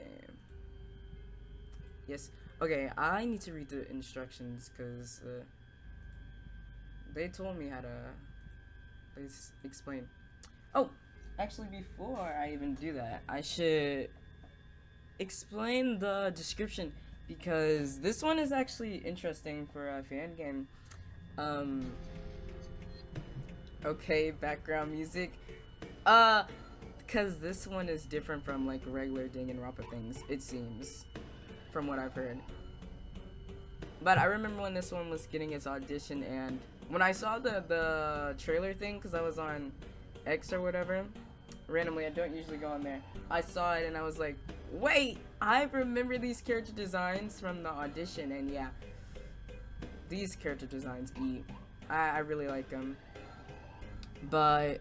game. Yes. Okay, I need to read the instructions because they told me how to. Please explain. Oh, actually, before I even do that, I should explain the description because this one is actually interesting for a fan game. Um. Okay, background music. Uh, because this one is different from like regular Danganronpa things. It seems, from what I've heard. But I remember when this one was getting its audition, and when I saw the trailer thing, because I was on X or whatever, randomly, I don't usually go on there. I saw it and I was like, wait, I remember these character designs from the audition, and yeah, these character designs eat. I really like them. But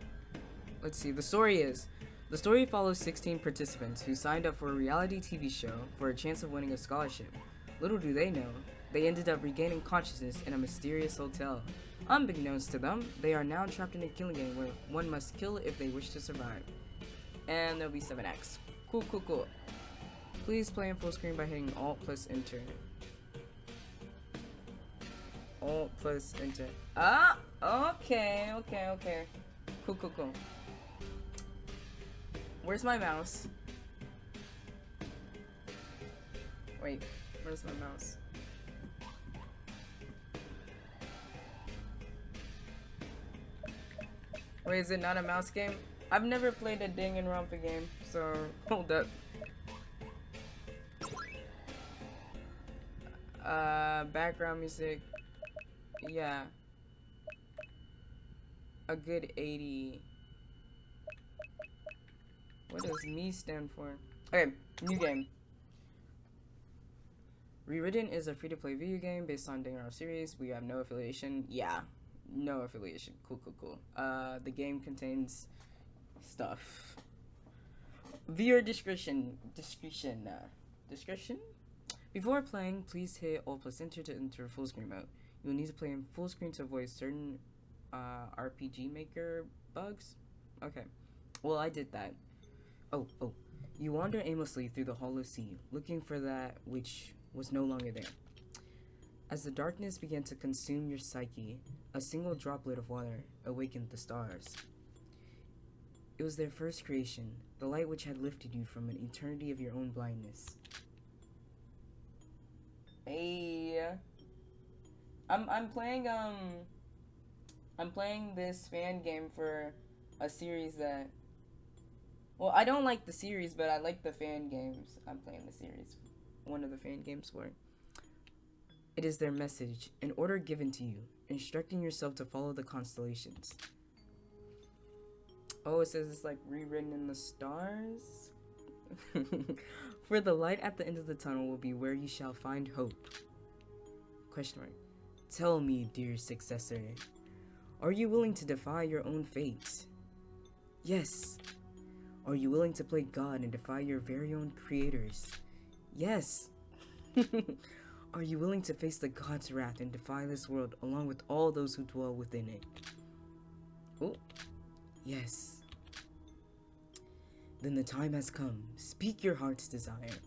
let's see, the story follows 16 participants who signed up for a reality TV show for a chance of winning a scholarship. Little do they know, they ended up regaining consciousness in a mysterious hotel. Unbeknownst to them, they are now trapped in a killing game where one must kill if they wish to survive. And there'll be 7 acts. Cool, cool, cool. Please play in full screen by hitting Alt plus Enter. Alt plus Enter. Ah! Okay. Cool, cool, cool. Where's my mouse? Wait, where's my mouse? Wait, is it not a mouse game? I've never played a Danganronpa game, so hold up. Background music. Yeah. A good 80. What does me stand for? Okay, new game. Rewritten is a free-to-play video game based on Danganronpa series. We have no affiliation. Yeah, no affiliation. Cool, cool, cool. The game contains stuff. Viewer discretion. Discretion? Before playing, please hit Alt plus Enter to enter full screen mode. You will need to play in full screen to avoid certain RPG Maker bugs. Okay, well I did that. Oh. You wander aimlessly through the hollow sea, looking for that which was no longer there. As the darkness began to consume your psyche, a single droplet of water awakened the stars. It was their first creation, the light which had lifted you from an eternity of your own blindness. Hey, I'm playing this fan game for a series that, well, I don't like the series, but I like the fan games. I'm playing the series, one of the fan games for. It is their message, an order given to you, instructing yourself to follow the constellations. Oh, it says it's like rewritten in the stars? For the light at the end of the tunnel will be where you shall find hope. Question mark. Tell me, dear successor, are you willing to defy your own fate? Yes. Are you willing to play God and defy your very own creators? Yes. Are you willing to face the God's wrath and defy this world along with all those who dwell within it? Oh, yes. Then the time has come. Speak your heart's desire.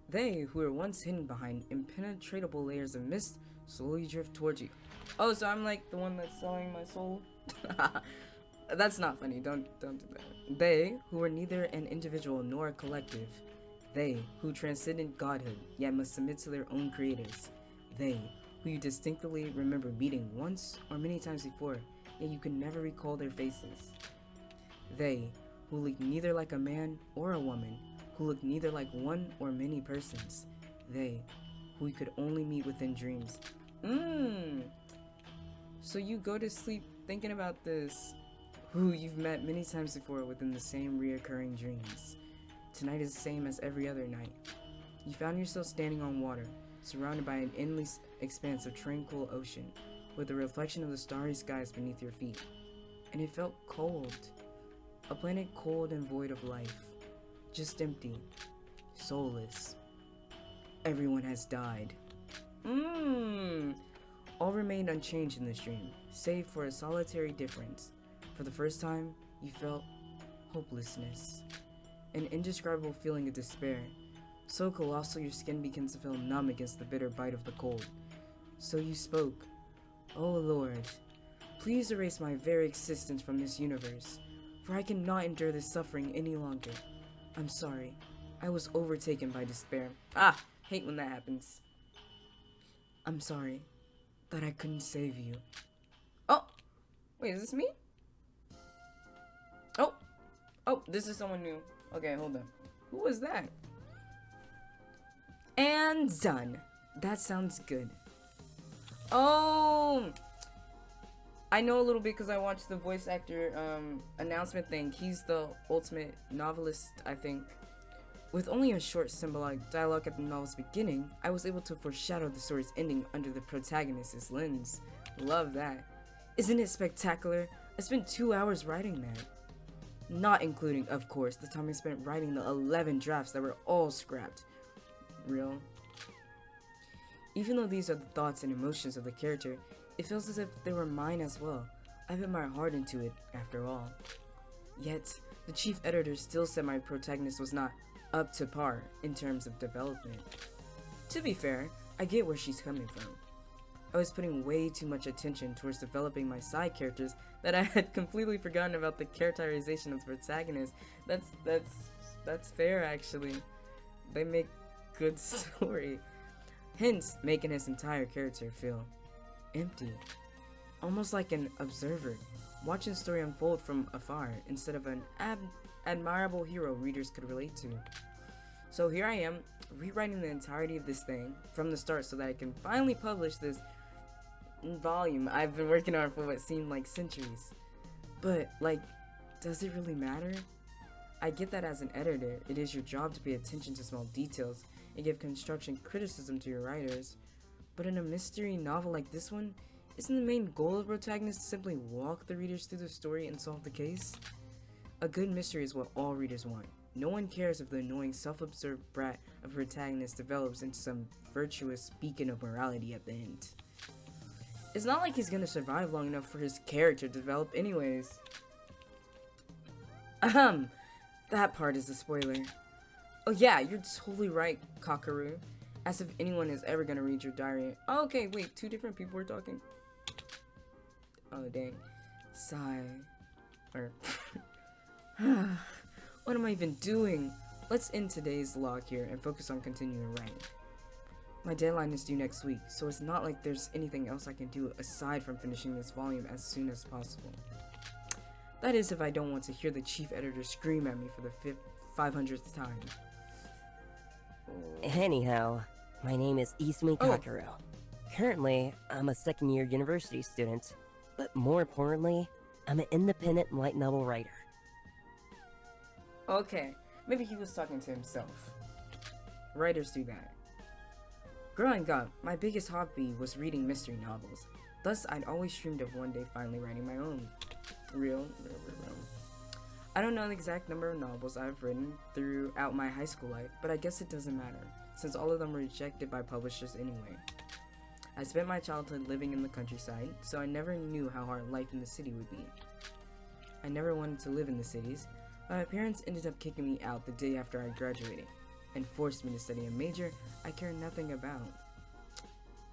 They, who were once hidden behind impenetrable layers of mist, slowly drift towards you. Oh, so I'm like the one that's selling my soul? That's not funny. Don't do that. They, who were neither an individual nor a collective. They, who transcended godhood, yet must submit to their own creators. They, who you distinctly remember meeting once or many times before, yet you can never recall their faces. They, who look neither like a man or a woman, who look neither like one or many persons. They, who you could only meet within dreams. So you go to sleep thinking about this, who you've met many times before within the same reoccurring dreams. Tonight is the same as every other night. You found yourself standing on water, surrounded by an endless expanse of tranquil ocean, with the reflection of the starry skies beneath your feet. And it felt cold. A planet cold and void of life. Just empty. Soulless. Everyone has died. All remained unchanged in this dream, save for a solitary difference. For the first time, you felt hopelessness. an indescribable feeling of despair. So colossal your skin begins to feel numb against the bitter bite of the cold. So you spoke. "Oh Lord, please erase my very existence from this universe, for I cannot endure this suffering any longer. I'm sorry. I was overtaken by despair." Ah, hate when that happens. "I'm sorry that I couldn't save you." Oh, wait, is this me? Oh, this is someone new. Okay, hold on. Who was that? And done. That sounds good. Oh, I know a little bit because I watched the voice actor announcement thing. He's the ultimate novelist, I think. With only a short symbolic dialogue at the novel's beginning, I was able to foreshadow the story's ending under the protagonist's lens. Love that. Isn't it spectacular? I spent 2 hours writing that. Not including, of course, the time I spent writing the 11 drafts that were all scrapped. Real. Even though these are the thoughts and emotions of the character, it feels as if they were mine as well. I put my heart into it, after all. Yet, the chief editor still said my protagonist was not up to par in terms of development. To be fair, I get where she's coming from. I was putting way too much attention towards developing my side characters that I had completely forgotten about the characterization of the protagonist. That's fair, actually. They make good story. Hence, making his entire character feel empty. Almost like an observer, watching the story unfold from afar instead of an admirable hero readers could relate to. So here I am, rewriting the entirety of this thing from the start so that I can finally publish this volume I've been working on for what seemed like centuries. But, like, does it really matter? I get that as an editor, it is your job to pay attention to small details and give construction criticism to your writers. But in a mystery novel like this one, isn't the main goal of the protagonist to simply walk the readers through the story and solve the case? A good mystery is what all readers want. No one cares if the annoying, self-absorbed brat of a protagonist develops into some virtuous beacon of morality at the end. It's not like he's gonna survive long enough for his character to develop anyways. That part is a spoiler. Oh yeah, you're totally right, Kakaru. As if anyone is ever gonna read your diary. Oh, okay, wait, 2 different people were talking? Oh, dang. Sigh. Or... What am I even doing? Let's end today's log here and focus on continuing writing. My deadline is due next week, so it's not like there's anything else I can do aside from finishing this volume as soon as possible. That is if I don't want to hear the chief editor scream at me for the 500th time. Anyhow, my name is Isumi Kakaru. Currently, I'm a second-year university student, but more importantly, I'm an independent light novel writer. Okay, maybe he was talking to himself. Writers do that. Growing up, my biggest hobby was reading mystery novels. Thus, I'd always dreamed of one day finally writing my own. Real. I don't know the exact number of novels I've written throughout my high school life, but I guess it doesn't matter, since all of them were rejected by publishers anyway. I spent my childhood living in the countryside, so I never knew how hard life in the city would be. I never wanted to live in the cities, but my parents ended up kicking me out the day after I graduated, and forced me to study a major I care nothing about.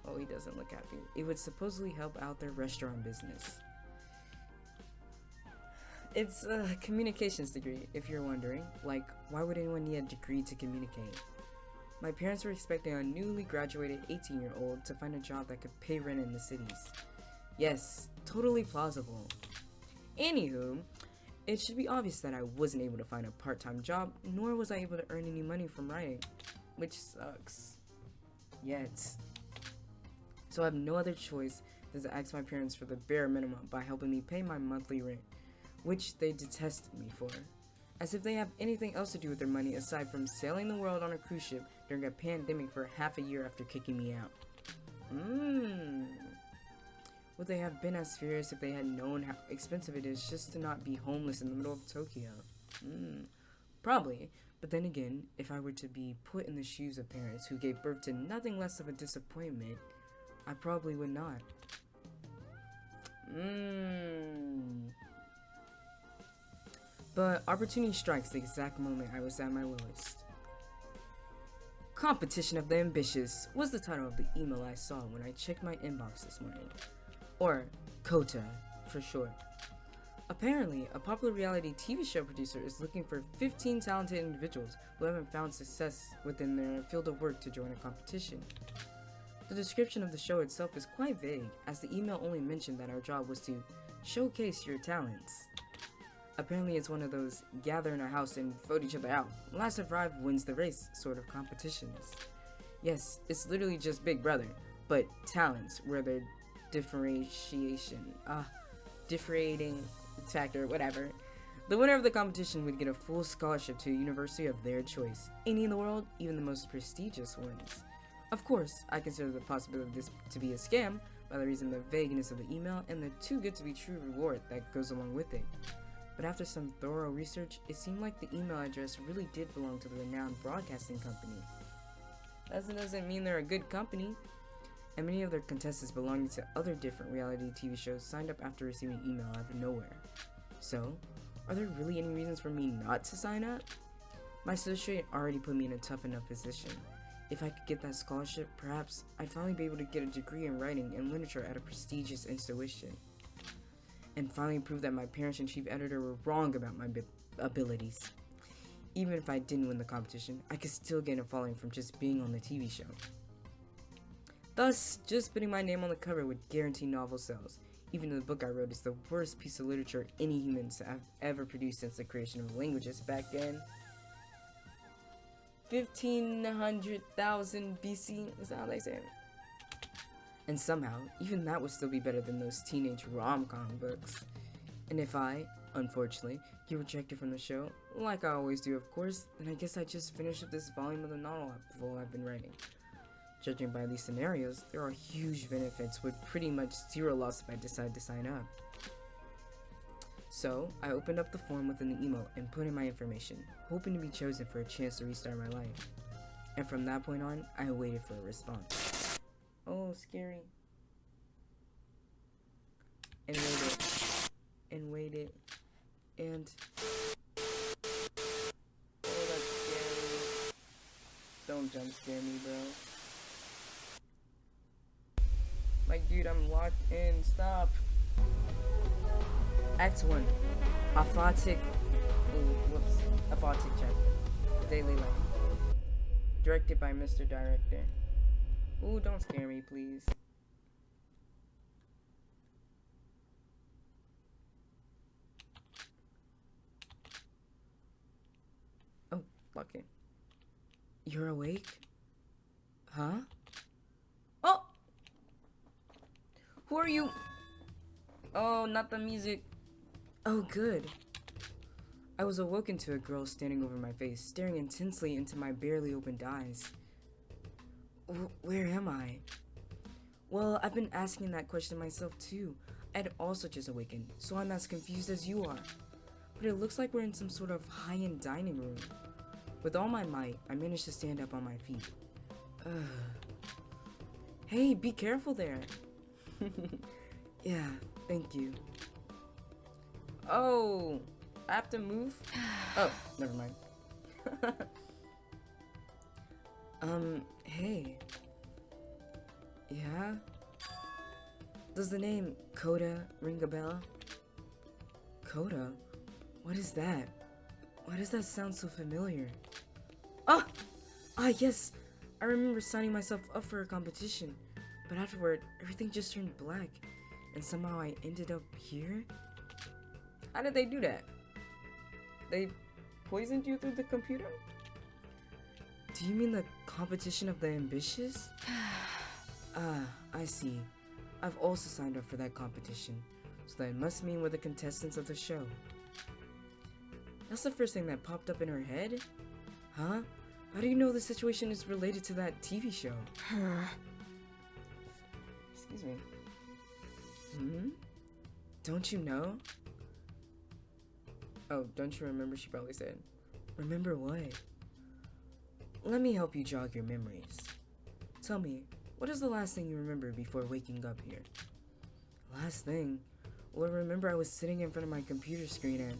Oh, he doesn't look happy. It would supposedly help out their restaurant business. It's a communications degree, if you're wondering. Like, why would anyone need a degree to communicate? My parents were expecting a newly graduated 18-year-old to find a job that could pay rent in the cities. Yes, totally plausible. Anywho, it should be obvious that I wasn't able to find a part-time job, nor was I able to earn any money from writing, which sucks. Yet. So I have no other choice than to ask my parents for the bare minimum by helping me pay my monthly rent, which they detested me for. As if they have anything else to do with their money aside from sailing the world on a cruise ship during a pandemic for half a year after kicking me out. Would they have been as furious if they had known how expensive it is just to not be homeless in the middle of Tokyo? Probably, but then again, if I were to be put in the shoes of parents who gave birth to nothing less of a disappointment, I probably would not. But opportunity strikes the exact moment I was at my lowest. Competition of the Ambitious was the title of the email I saw when I checked my inbox this morning. Or COTA for short. Apparently, a popular reality TV show producer is looking for 15 talented individuals who haven't found success within their field of work to join a competition. The description of the show itself is quite vague, as the email only mentioned that our job was to showcase your talents. Apparently it's one of those gather in a house and vote each other out, last survived wins the race sort of competitions. Yes, it's literally just Big Brother, but talents were their differentiating factor, whatever. The winner of the competition would get a full scholarship to a university of their choice, any in the world, even the most prestigious ones. Of course, I consider the possibility of this to be a scam by the reason of the vagueness of the email and the too good to be true reward that goes along with it. But after some thorough research, it seemed like the email address really did belong to the renowned broadcasting company. That doesn't mean they're a good company. And many of their contestants belonging to other different reality TV shows signed up after receiving email out of nowhere. So, are there really any reasons for me not to sign up? My associate already put me in a tough enough position. If I could get that scholarship, perhaps I'd finally be able to get a degree in writing and literature at a prestigious institution. And finally prove that my parents and chief editor were wrong about my abilities. Even if I didn't win the competition, I could still gain a following from just being on the TV show. Thus, just putting my name on the cover would guarantee novel sales, even though the book I wrote is the worst piece of literature any humans have ever produced since the creation of languages back in 1500,000 BC, is that how they say it? And somehow, even that would still be better than those teenage rom-com books. And if I, unfortunately, get rejected from the show, like I always do of course, then I guess I just finish up this volume of the novel I've been writing. Judging by these scenarios, there are huge benefits with pretty much zero loss if I decide to sign up. So, I opened up the form within the email and put in my information, hoping to be chosen for a chance to restart my life. And from that point on, I waited for a response. Oh, scary. And waited. And waited. And... oh, that's scary. Don't jump scare me, bro. Like, dude, I'm locked in. Stop. Act 1. Aphotic chapter. Daily life. Directed by Mr. Director. Ooh, don't scare me, please. Oh, lock in. You're awake? Huh? Oh! Who are you? Oh, not the music. Oh, good. I was awoken to a girl standing over my face, staring intensely into my barely opened eyes. Where am I? Well, I've been asking that question myself too. I'd also just awakened, so I'm as confused as you are. But it looks like we're in some sort of high-end dining room. With all my might, I managed to stand up on my feet. Hey, be careful there. Yeah, thank you. Oh, I have to move? Oh, never mind. Hey. Yeah? Does the name Coda ring a bell? Coda? What is that? Why does that sound so familiar? Ah, yes! I remember signing myself up for a competition, but afterward, everything just turned black, and somehow I ended up here? How did they do that? They poisoned you through the computer? Do you mean the competition of the ambitious? I see. I've also signed up for that competition, so that must mean we're the contestants of the show. That's the first thing that popped up in her head? Huh? How do you know the situation is related to that TV show? Excuse me. Don't you know? Oh, don't you remember? She probably said. Remember what? Let me help you jog your memories. Tell me, what is the last thing you remember before waking up here? Last thing? Well, I remember I was sitting in front of my computer screen and...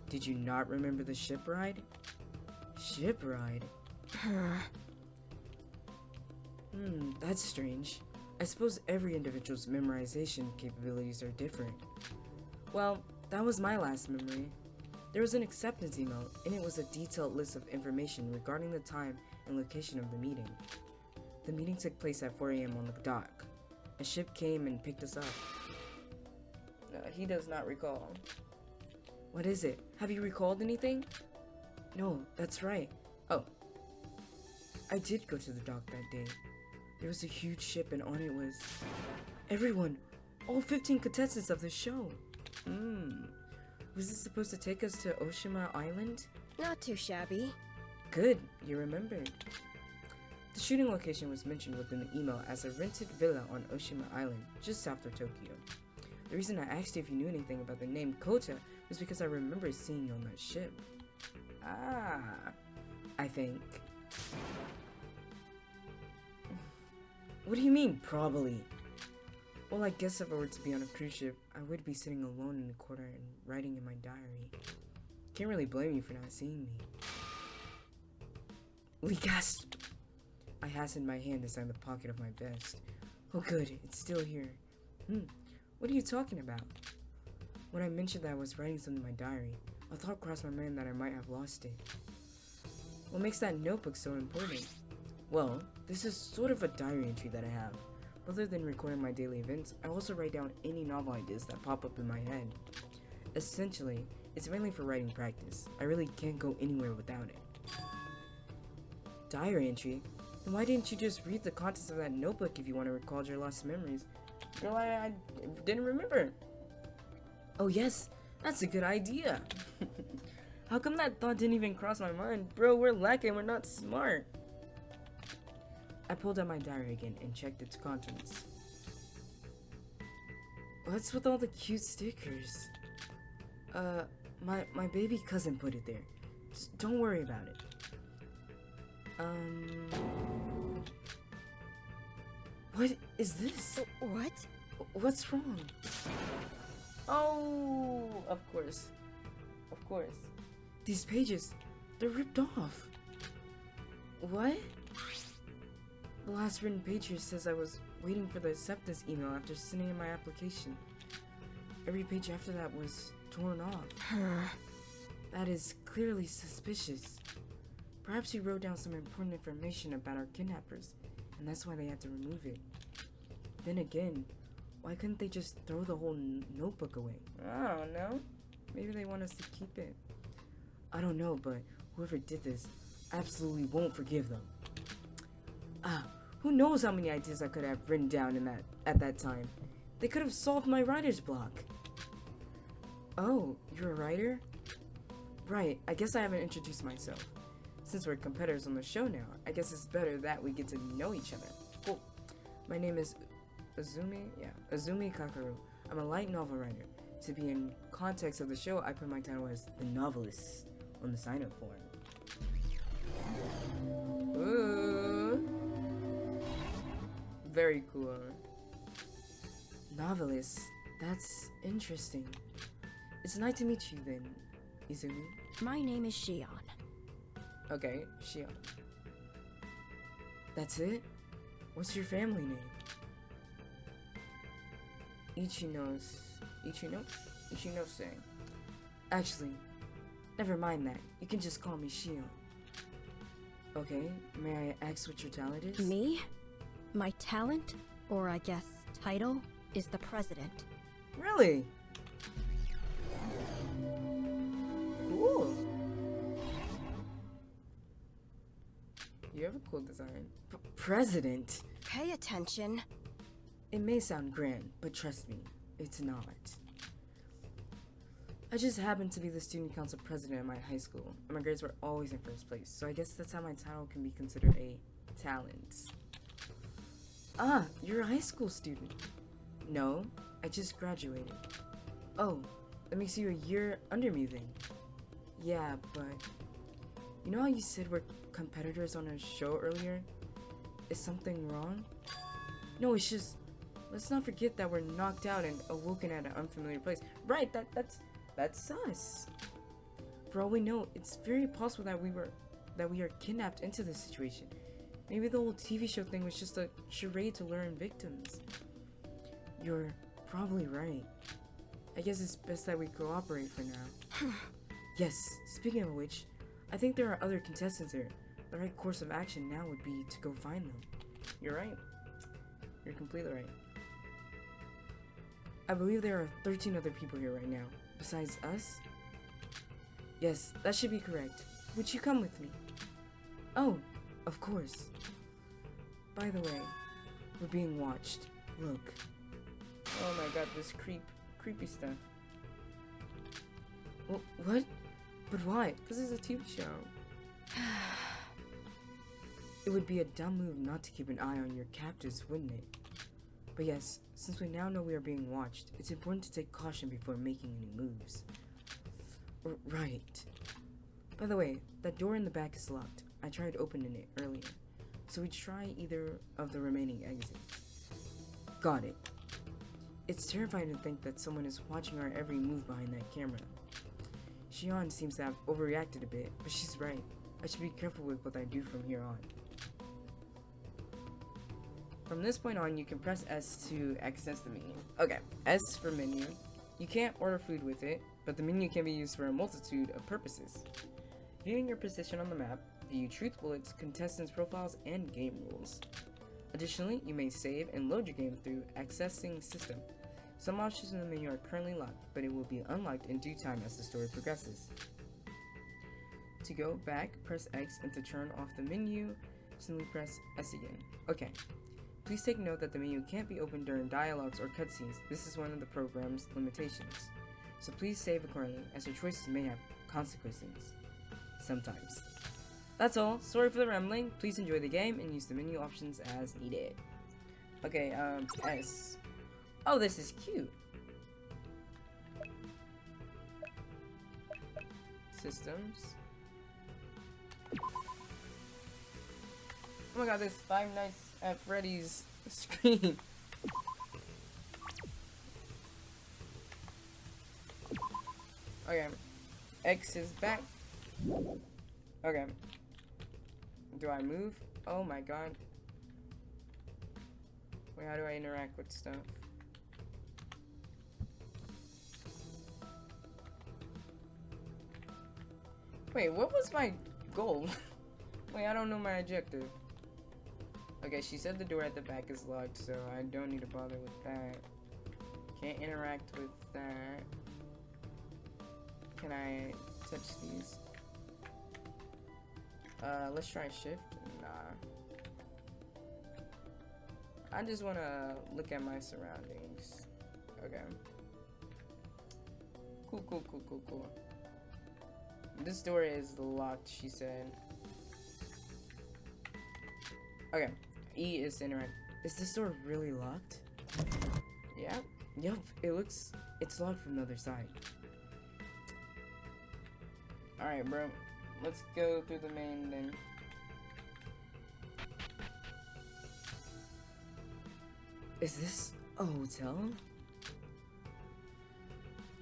Did you not remember the ship ride? Ship ride? That's strange. I suppose every individual's memorization capabilities are different. Well, that was my last memory. There was an acceptance email, and it was a detailed list of information regarding the time and location of the meeting. The meeting took place at 4 a.m. on the dock. A ship came and picked us up. He does not recall. What is it? Have you recalled anything? No, that's right. Oh. I did go to the dock that day. There was a huge ship, and on it was everyone, all 15 contestants of the show. Was this supposed to take us to Oshima Island? Not too shabby. Good, you remembered. The shooting location was mentioned within the email as a rented villa on Oshima Island, just south of Tokyo. The reason I asked you if you knew anything about the name Kota was because I remember seeing you on that ship. I think. What do you mean, probably? Well, I guess if I were to be on a cruise ship, I would be sitting alone in the corner and writing in my diary. Can't really blame you for not seeing me. We gasped. I hastened my hand inside the pocket of my vest. Oh good, it's still here. What are you talking about? When I mentioned that I was writing something in my diary, a thought crossed my mind that I might have lost it. What makes that notebook so important? Well, this is sort of a diary entry that I have. Other than recording my daily events, I also write down any novel ideas that pop up in my head. Essentially, it's mainly for writing practice. I really can't go anywhere without it. Diary entry? Then why didn't you just read the contents of that notebook if you want to recall your lost memories? Girl, I didn't remember. Oh yes, that's a good idea. How come that thought didn't even cross my mind? Bro, we're lacking, we're not smart. I pulled out my diary again and checked its contents. What's with all the cute stickers? My baby cousin put it there. Just don't worry about it. What is this? What? What's wrong? Oh, of course. Of course. These pages, they're ripped off. What? The last written page here says I was waiting for the acceptance email after sending in my application. Every page after that was torn off. That is clearly suspicious. Perhaps he wrote down some important information about our kidnappers, and that's why they had to remove it. Then again, why couldn't they just throw the whole notebook away? I don't know. Maybe they want us to keep it. I don't know, but whoever did this absolutely won't forgive them. Who knows how many ideas I could have written down at that time. They could have solved my writer's block. Oh, you're a writer? Right, I guess I haven't introduced myself. Since we're competitors on the show now, I guess it's better that we get to know each other. Cool. My name is Azumi Kakaru. I'm a light novel writer. To be in context of the show, I put my title as The Novelist on the sign-up form. Ooh. Very cool. Novelist. That's interesting. It's nice to meet you then, Izumi. My name is Shion. Okay, Shion. That's it? What's your family name? Ichinose. Actually, never mind that. You can just call me Shion. Okay, may I ask what your talent is? Me? My talent, or I guess title, is the president. Really? Cool. You have a cool design. President? Pay attention. It may sound grand, but trust me, it's not. I just happened to be the student council president at my high school, and my grades were always in first place, so I guess that's how my title can be considered a talent. Ah, you're a high school student. No, I just graduated. Oh, that makes you a year under me then. Yeah, but you know how you said we're competitors on a show earlier? Is something wrong? No, it's just, let's not forget that we're knocked out and awoken at an unfamiliar place. Right, that's us. For all we know, it's very possible that we are kidnapped into this situation. Maybe the whole TV show thing was just a charade to lure in victims. You're probably right. I guess it's best that we cooperate for now. Yes, speaking of which, I think there are other contestants here. The right course of action now would be to go find them. You're right. You're completely right. I believe there are 13 other people here right now. Besides us? Yes, that should be correct. Would you come with me? Oh, of course. By the way, we're being watched. Look. Oh my god, this creepy stuff. Well, what? But why? This is a TV show. It would be a dumb move not to keep an eye on your captives, wouldn't it? But yes, since we now know we are being watched, it's important to take caution before making any moves. Right. By the way, that door in the back is locked. I tried opening it earlier. So we try either of the remaining exits. Got it. It's terrifying to think that someone is watching our every move behind that camera. Shion seems to have overreacted a bit, but she's right. I should be careful with what I do from here on. From this point on, you can press S to access the menu. Okay, S for menu. You can't order food with it, but the menu can be used for a multitude of purposes. Viewing your position on the map, view truth bullets, contestants' profiles, and game rules. Additionally, you may save and load your game through accessing system. Some options in the menu are currently locked, but it will be unlocked in due time as the story progresses. To go back, press X, and to turn off the menu, simply press S again. Okay. Please take note that the menu can't be opened during dialogues or cutscenes. This is one of the program's limitations. So please save accordingly, as your choices may have consequences. Sometimes. That's all. Sorry for the rambling. Please enjoy the game and use the menu options as needed. Okay, S. Oh, this is cute. Systems. Oh my god, this Five Nights at Freddy's screen. Okay. X is back. Okay. Do I move? Oh my god. Wait, how do I interact with stuff? Wait, what was my goal? Wait, I don't know my objective. Okay, she said the door at the back is locked, so I don't need to bother with that. Can't interact with that. Can I touch these? Let's try shift. Nah. I just want to look at my surroundings. Okay. Cool. This door is locked, she said. Okay. E is to interact. Is this door really locked? Yeah. Yup. It's locked from the other side. Alright, bro. Let's go through the main then. Is this a hotel?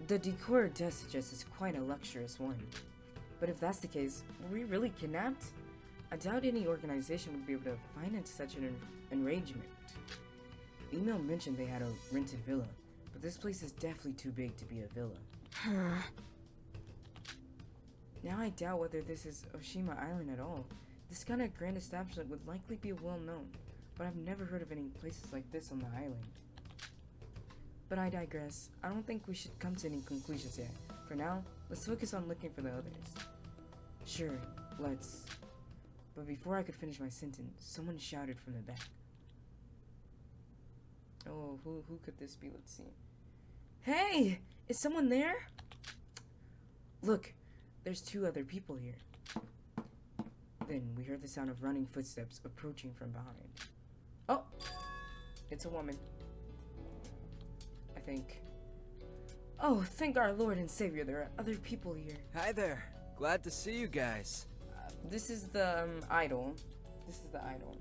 The decor does suggest it's quite a luxurious one. But if that's the case, were we really kidnapped? I doubt any organization would be able to finance such an arrangement. Email mentioned they had a rented villa, but this place is definitely too big to be a villa. Now I doubt whether this is Oshima Island at all. This kind of grand establishment would likely be well known, but I've never heard of any places like this on the island. But I digress. I don't think we should come to any conclusions yet. For now, let's focus on looking for the others. Sure, let's. But before I could finish my sentence, someone shouted from the back. Oh, who could this be? Let's see. Hey! Is someone there? Look, there's two other people here. Then we heard the sound of running footsteps approaching from behind. Oh! It's a woman. I think. Oh, thank our Lord and Savior, there are other people here. Hi there. Glad to see you guys. This is the idol. This is the idol.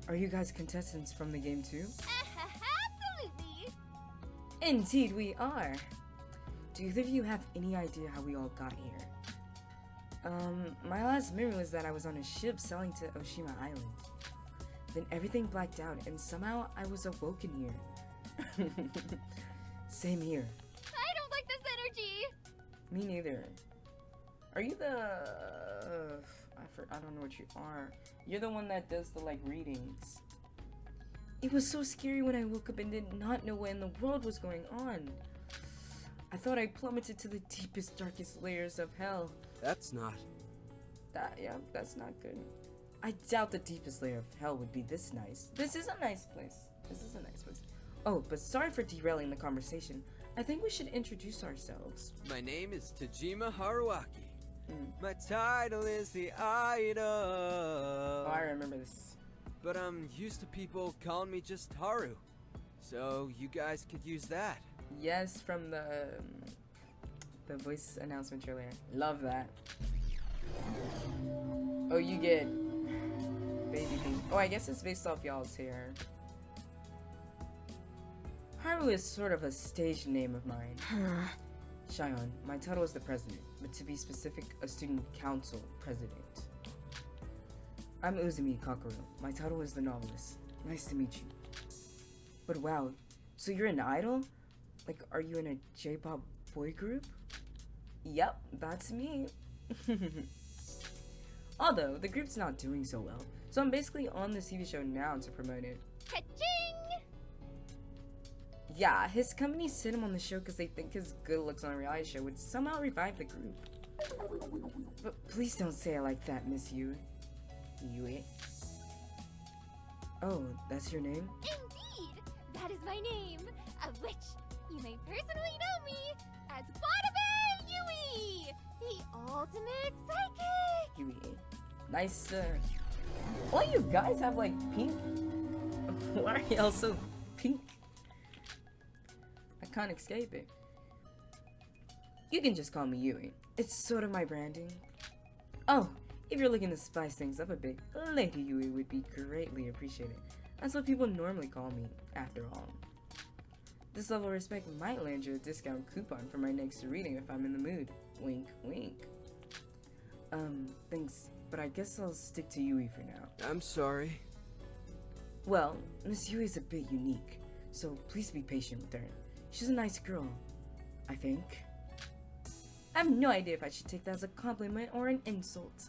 Are you guys contestants from the game too? Absolutely. Indeed we are. do either of you have any idea how we all got here? My last memory was that I was on a ship sailing to Oshima Island. Then everything blacked out, and somehow I was awoken here. Same here. I don't like this energy! Me neither. Are you the... I don't know what you are. You're the one that does the, like, readings. It was so scary when I woke up and did not know what in the world was going on. I thought I plummeted to the deepest, darkest layers of hell. That's not. Yeah, that's not good. I doubt the deepest layer of hell would be this nice. This is a nice place. This is a nice place. Oh, but sorry for derailing the conversation. I think we should introduce ourselves. My name is Tajima Haruaki. My title is the Idol. Oh, I remember this. But I'm used to people calling me just Haru. So you guys could use that. Yes, from the voice announcement earlier. Love that. Oh, you get baby pink. Oh, I guess it's based off y'all's hair. Haru is sort of a stage name of mine. Shion, my title is the president, but to be specific, a student council president. I'm Uzumi Kakuro. My title is the novelist. Nice to meet you. But wow, so you're an idol? Like, are you in a J-pop boy group? Yep, that's me. Although, the group's not doing so well, so I'm basically on the TV show now to promote it. Ka-ching! Yeah, his company sent him on the show because they think his good looks on a reality show would somehow revive the group. But please don't say it like that, Miss Yui. Oh, that's your name? Indeed! That is my name, of which you may personally know me as Watabe Yui, the ultimate psychic! Yui. Nice, all you guys have, like, pink? Why are y'all so pink? I can't escape it. You can just call me Yui. It's sort of my branding. Oh, if you're looking to spice things up a bit, Lady Yui would be greatly appreciated. That's what people normally call me, after all. This level of respect might land you a discount coupon for my next reading if I'm in the mood. Wink, wink. Thanks, but I guess I'll stick to Yui for now. I'm sorry. Well, Miss Yui is a bit unique, so please be patient with her. She's a nice girl, I think. I have no idea if I should take that as a compliment or an insult.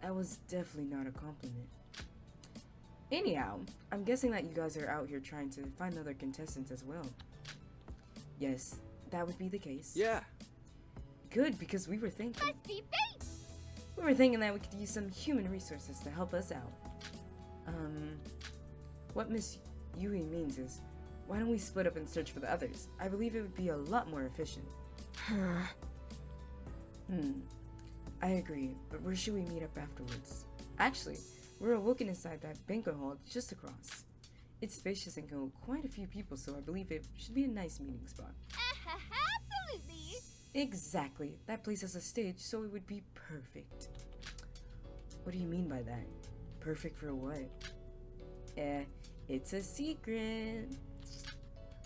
That was definitely not a compliment. Anyhow, I'm guessing that you guys are out here trying to find other contestants as well. Yes, that would be the case. Yeah. Good, because we were thinking. Must be fate! We were thinking that we could use some human resources to help us out. What Miss Yui means is, why don't we split up and search for the others? I believe it would be a lot more efficient. I agree, but where should we meet up afterwards? Actually, we're awoken inside that banquet hall just across. It's spacious and can hold quite a few people, so I believe it should be a nice meeting spot. Absolutely! Exactly. That place has a stage, so it would be perfect. What do you mean by that? Perfect for what? It's a secret.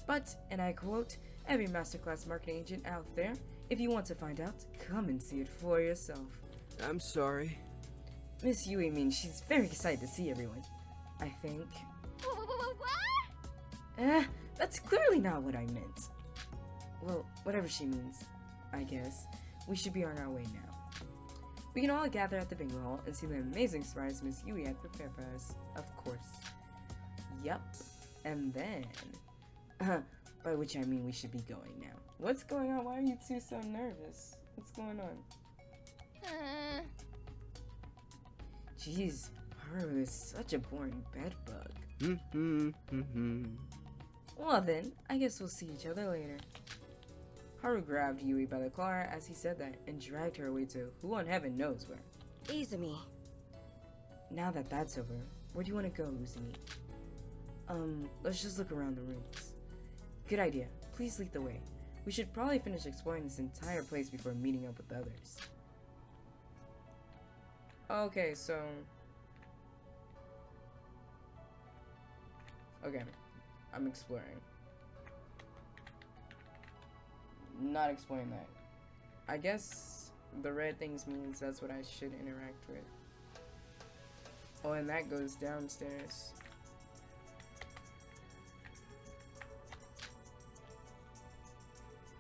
But, and I quote, every masterclass marketing agent out there, if you want to find out, come and see it for yourself. I'm sorry. Miss Yui means she's very excited to see everyone. I think. What? That's clearly not what I meant. Well, whatever she means, I guess. We should be on our way now. We can all gather at the bingo hall and see the amazing surprise Miss Yui had prepared for us, of course. Yup. And then... by which I mean we should be going now. What's going on? Why are you two so nervous? What's going on? Jeez, Haru is such a boring bedbug. Well then, I guess we'll see each other later. Haru grabbed Yui by the collar as he said that and dragged her away to who on heaven knows where. Izumi. Now that that's over, where do you want to go, Uzumi? Let's just look around the rooms. Good idea. Please lead the way. We should probably finish exploring this entire place before meeting up with the others. Okay, so... okay, I'm exploring. not explain that. I guess the red things means that's what I should interact with. Oh, and that goes downstairs.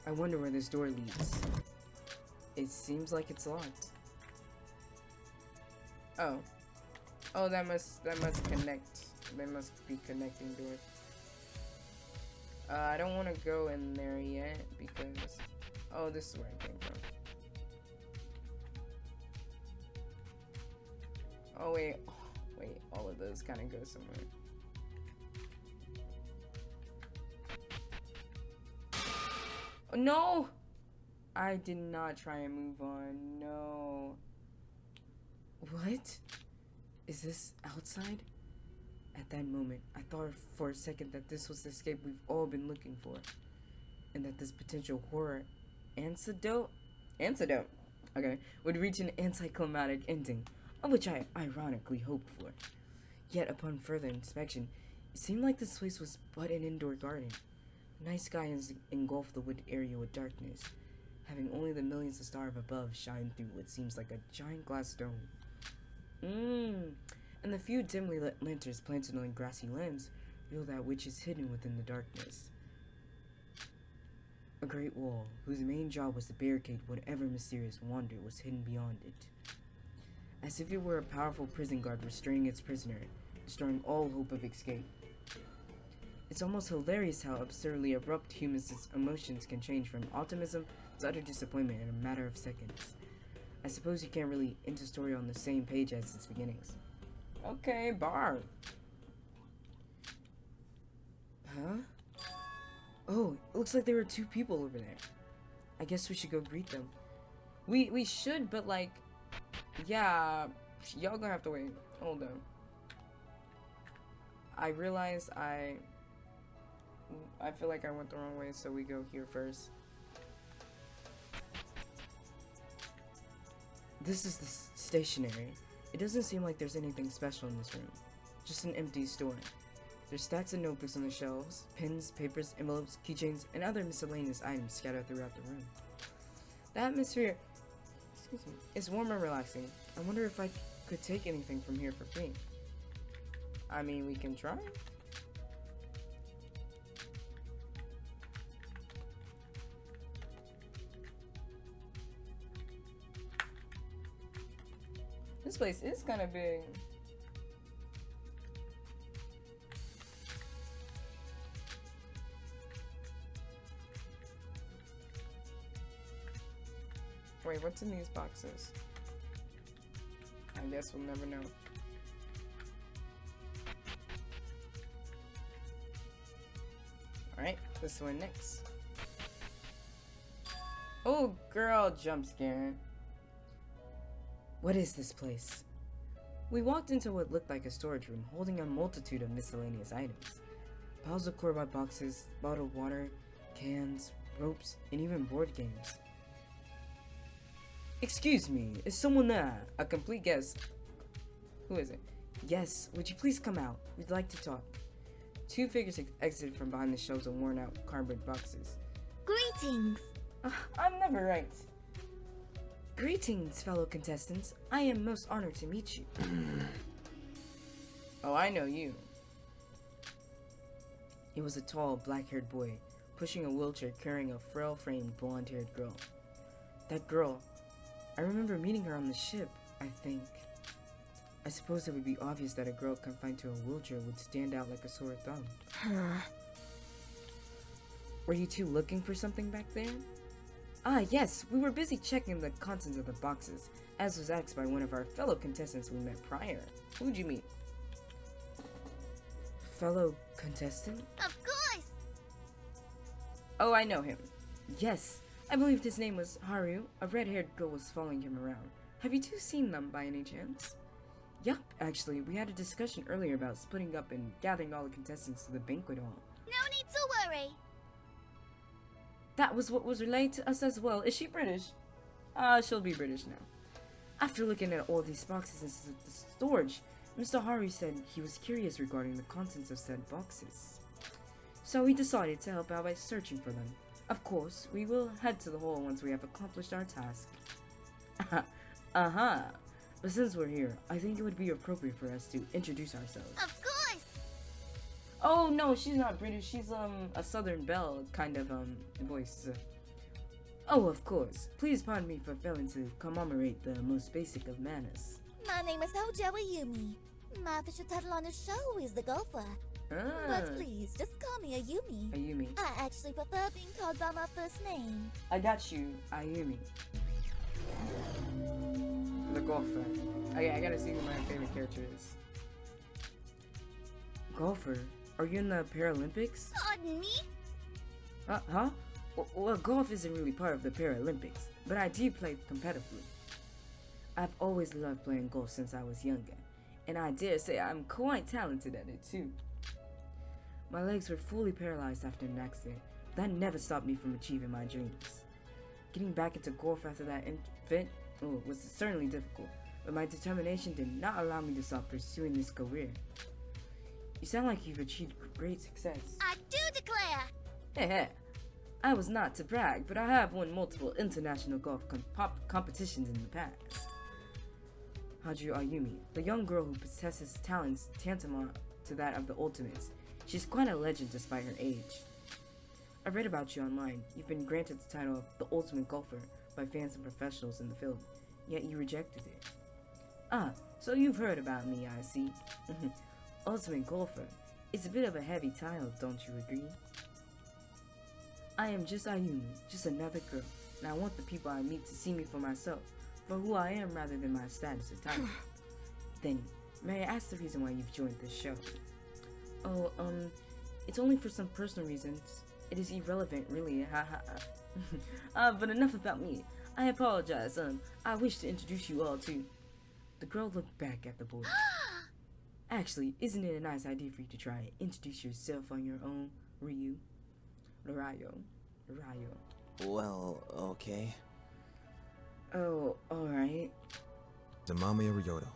I wonder where this door leads. It seems like it's locked. Oh. Oh, that must connect. They must be connecting doors. I don't want to go in there yet because... Oh, this is where I came from. Oh, wait. Oh, wait, all of those kind of go somewhere. Oh, no! I did not try and move on. No. What? Is this outside? At that moment, I thought for a second that this was the escape we've all been looking for. And that this potential horror antidote, okay, would reach an anticlimactic ending, of which I ironically hoped for. Yet upon further inspection, it seemed like this place was but an indoor garden. The night sky engulfed the wood area with darkness, having only the millions of stars above shine through what seems like a giant glass dome. And the few dimly lit lanterns planted on grassy lands reveal that which is hidden within the darkness. A great wall, whose main job was to barricade whatever mysterious wonder was hidden beyond it. As if it were a powerful prison guard restraining its prisoner, destroying all hope of escape. It's almost hilarious how absurdly abrupt humans' emotions can change from optimism to utter disappointment in a matter of seconds. I suppose you can't really end a story on the same page as its beginnings. Okay, bar. Huh? Oh, it looks like there were two people over there. I guess we should go greet them. We should, but like, yeah, y'all gonna have to wait. Hold on. I realized I feel like I went the wrong way, so we go here first. This is the stationery. It doesn't seem like there's anything special in this room. Just an empty store. There's stacks of notebooks on the shelves, pens, papers, envelopes, keychains, and other miscellaneous items scattered throughout the room. The atmosphere, is warm and relaxing. I wonder if I could take anything from here for free. I mean, we can try. This place is kind of big. Wait, what's in these boxes? I guess we'll never know. Alright, this one next. Oh, girl, jump scare. What is this place? We walked into what looked like a storage room holding a multitude of miscellaneous items. Piles of chloride boxes, bottled water, cans, ropes, and even board games. Excuse me, is someone there? A complete guess. Who is it? Yes, would you please come out? We'd like to talk. Two figures exited from behind the shelves of worn out cardboard boxes. Greetings! I'm never right. Greetings, fellow contestants. I am most honored to meet you. Oh, I know you. He was a tall, black-haired boy, pushing a wheelchair carrying a frail-framed, blonde-haired girl. That girl, I remember meeting her on the ship, I think. I suppose it would be obvious that a girl confined to a wheelchair would stand out like a sore thumb. Were you two looking for something back there? Ah, yes, we were busy checking the contents of the boxes, as was asked by one of our fellow contestants we met prior. Who'd you meet? Fellow contestant? Of course! Oh, I know him. Yes, I believed his name was Haru. A red-haired girl was following him around. Have you two seen them by any chance? Yup, actually, we had a discussion earlier about splitting up and gathering all the contestants to the banquet hall. No need to worry. That was what was relayed to us as well. Is she British? She'll be British now. After looking at all these boxes in the storage, Mr. Haru said he was curious regarding the contents of said boxes. So he decided to help out by searching for them. Of course, we will head to the hall once we have accomplished our task. Uh-huh. But since we're here, I think it would be appropriate for us to introduce ourselves. Of course! Oh, no, she's not British. She's, a Southern Belle kind of, voice. Oh, of course. Please pardon me for failing to commemorate the most basic of manners. My name is Hojo Ayumi. My official title on the show is the Gopher. But please, just call me Ayumi. Ayumi. I actually prefer being called by my first name. I got you, Ayumi. The golfer. I gotta see who my favorite character is. Golfer? Are you in the Paralympics? Pardon me? Huh? Well, golf isn't really part of the Paralympics, but I do play competitively. I've always loved playing golf since I was younger, and I dare say I'm quite talented at it too. My legs were fully paralyzed after an accident, but that never stopped me from achieving my dreams. Getting back into golf after that event was certainly difficult, but my determination did not allow me to stop pursuing this career. You sound like you've achieved great success. I do declare! Heh. I was not to brag, but I have won multiple international golf competitions in the past. Haju Ayumi, the young girl who possesses talents tantamount to that of the Ultimates. She's quite a legend despite her age. I read about you online. You've been granted the title of the Ultimate Golfer by fans and professionals in the field, yet you rejected it. Ah, so you've heard about me, I see. Ultimate Golfer. It's a bit of a heavy title, don't you agree? I am just Ayumi, just another girl, and I want the people I meet to see me for myself, for who I am rather than my status or title. Then, may I ask the reason why you've joined this show? Oh, it's only for some personal reasons. It is irrelevant, really, but enough about me. I apologize, I wish to introduce you all to... The girl looked back at the boy. Actually, isn't it a nice idea for you to try and introduce yourself on your own, Ryu? Rayo. Well, okay. Oh, alright. Tamamiya Ryoto.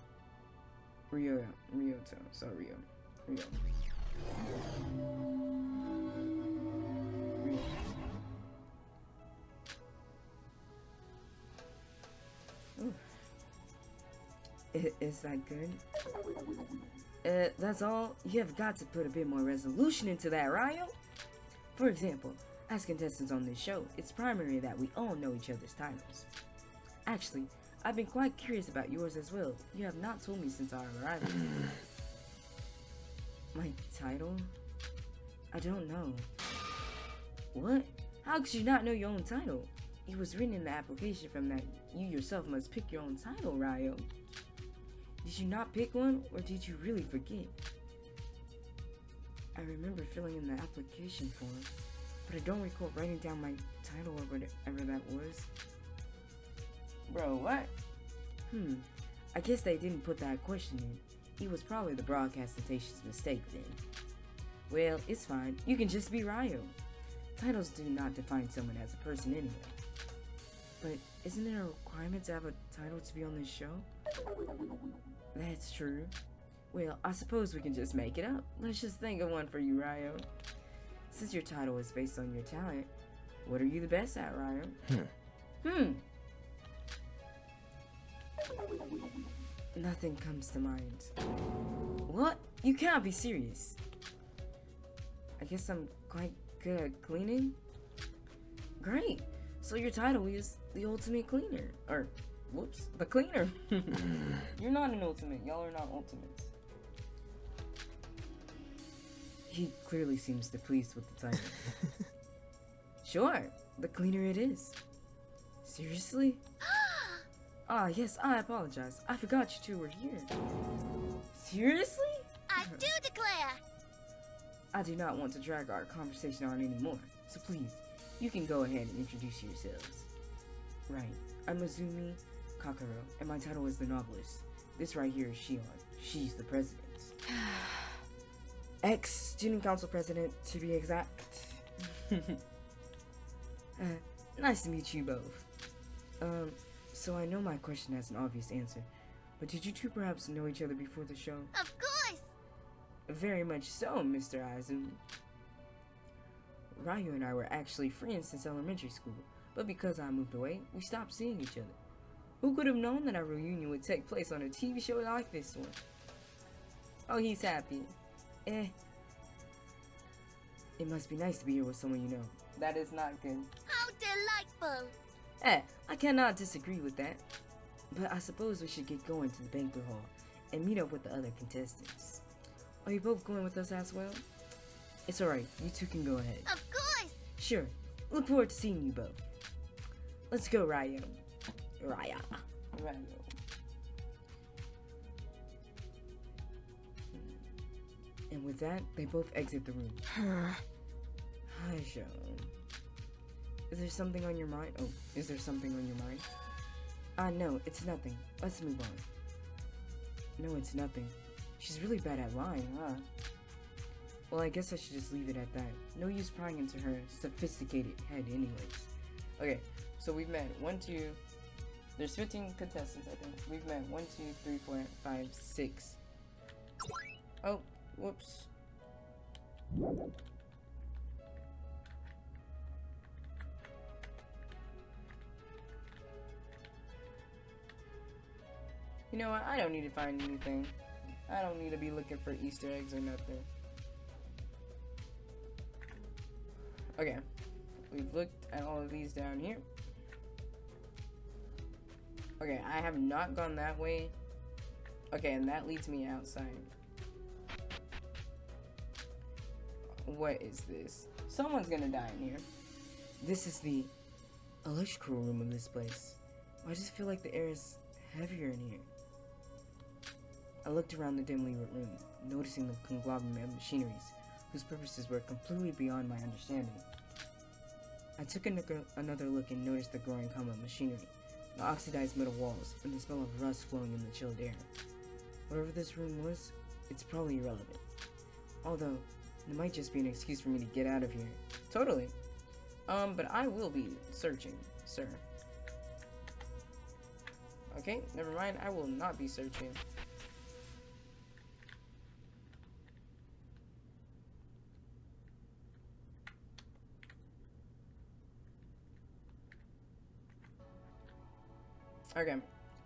Ryoto. So Rio. Ooh. Is that good? That's all? You have got to put a bit more resolution into that, Ryo. For example, as contestants on this show, it's primary that we all know each other's titles. Actually, I've been quite curious about yours as well. You have not told me since our arrival. My title? I don't know. What? How could you not know your own title? It was written in the application from that you yourself must pick your own title, Ryo. Did you not pick one, or did you really forget? I remember filling in the application form, but I don't recall writing down my title or whatever that was. Bro, what? I guess they didn't put that question in. It was probably the broadcast station's mistake then. Well, it's fine. You can just be Ryo. Titles do not define someone as a person anyway. But isn't it a requirement to have a title to be on this show? That's true. Well, I suppose we can just make it up. Let's just think of one for you, Ryo. Since your title is based on your talent, what are you the best at, Ryo? Nothing comes to mind. What? You can't be serious. I guess I'm quite good at cleaning? Great. So your title is the Ultimate Cleaner. Or, whoops, the Cleaner. You're not an ultimate. Y'all are not ultimates. He clearly seems displeased with the title. Sure, the Cleaner it is. Seriously? Ah, yes, I apologize. I forgot you two were here. Seriously? I do declare! I do not want to drag our conversation on anymore, so please, you can go ahead and introduce yourselves. Right, I'm Azumi Kakaro, and my title is the Novelist. This right here is Shion. She's the president. Ex-student council president, to be exact. Nice to meet you both. So I know my question has an obvious answer, but did you two perhaps know each other before the show? Of course! Very much so, Mr. Azumi. Ryu and I were actually friends since elementary school, but because I moved away, we stopped seeing each other. Who could have known that our reunion would take place on a TV show like this one? Oh, he's happy. It must be nice to be here with someone you know. That is not good. How delightful! I cannot disagree with that. But I suppose we should get going to the banquet hall and meet up with the other contestants. Are you both going with us as well? It's alright, you two can go ahead. Of course! Sure, look forward to seeing you both. Let's go, Ryu. Ryu. And with that, they both exit the room. Hi, Joe. Is there something on your mind? Oh, is there something on your mind? No, it's nothing. Let's move on. No, it's nothing. She's really bad at lying, huh? Well, I guess I should just leave it at that. No use prying into her sophisticated head anyways. Okay, so we've met 1, 2... There's 15 contestants, I think. We've met 1, 2, 3, 4, 5, 6. Oh, whoops. You know what? I don't need to find anything. I don't need to be looking for Easter eggs or nothing. Okay. We've looked at all of these down here. Okay, I have not gone that way. Okay, and that leads me outside. What is this? Someone's gonna die in here. This is the electrical room of this place. I just feel like the air is heavier in here. I looked around the dimly lit room, noticing the conglomerate of machineries, whose purposes were completely beyond my understanding. I took another look and noticed the growing hum of machinery, the oxidized metal walls, and the smell of rust flowing in the chilled air. Whatever this room was, it's probably irrelevant. Although, it might just be an excuse for me to get out of here. Totally. But I will be searching, sir. Okay, never mind, I will not be searching. Okay,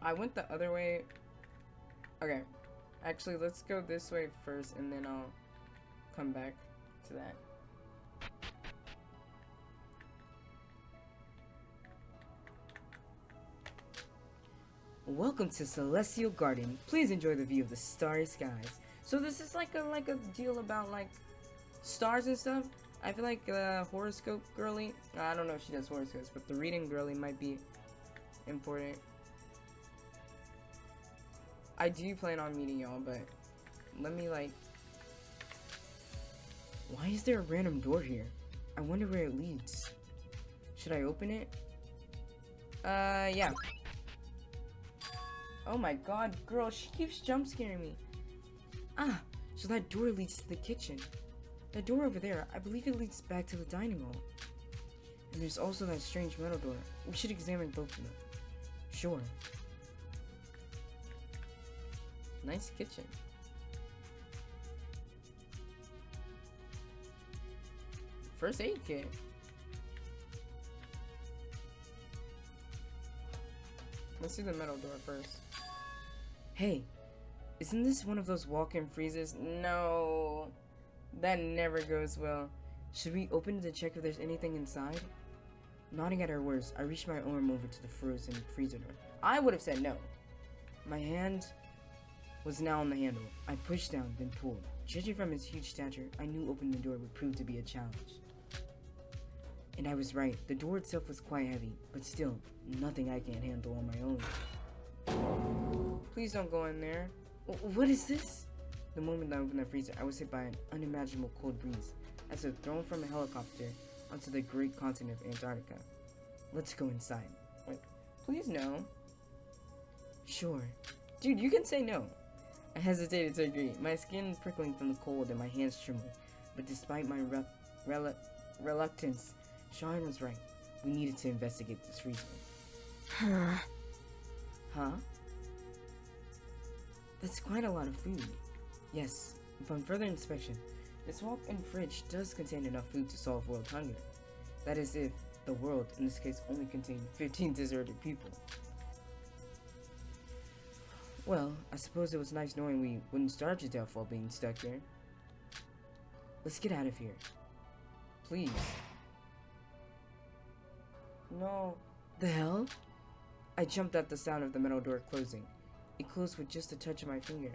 I went the other way. Okay, actually, let's go this way first, and then I'll come back to that. Welcome to Celestial Garden. Please enjoy the view of the starry skies. So this is like a deal about like stars and stuff. I feel like horoscope girly. I don't know if she does horoscopes, but the reading girly might be important. I do plan on meeting y'all, but let me like... Why is there a random door here? I wonder where it leads. Should I open it? Yeah. Oh my god, girl, she keeps jump scaring me. Ah, so that door leads to the kitchen. That door over there, I believe it leads back to the dining hall. And there's also that strange metal door. We should examine both of them. Sure. Nice kitchen. First aid kit. Let's do the metal door first. Hey, isn't this one of those walk-in freezers? No, that never goes well. Should we open it to check if there's anything inside? Nodding at her words, I reached my arm over to the frozen freezer door. I would have said no. My hand was now on the handle. I pushed down, then pulled. Judging from its huge stature, I knew opening the door would prove to be a challenge. And I was right. The door itself was quite heavy, but still, nothing I can't handle on my own. Please don't go in there. What is this? The moment I opened the freezer, I was hit by an unimaginable cold breeze, as if thrown from a helicopter onto the great continent of Antarctica. Let's go inside. Wait, please no. Sure. Dude, you can say no. I hesitated to agree, my skin prickling from the cold and my hands trembling. But despite my reluctance, Sean was right. We needed to investigate this freezer. Huh? That's quite a lot of food. Yes, upon further inspection, This walk-in fridge does contain enough food to solve world hunger. That is if the world, in this case, only contained 15 deserted people. Well, I suppose it was nice knowing we wouldn't starve to death while being stuck here. Let's get out of here. Please. No. The hell? I jumped at the sound of the metal door closing. It closed with just a touch of my finger.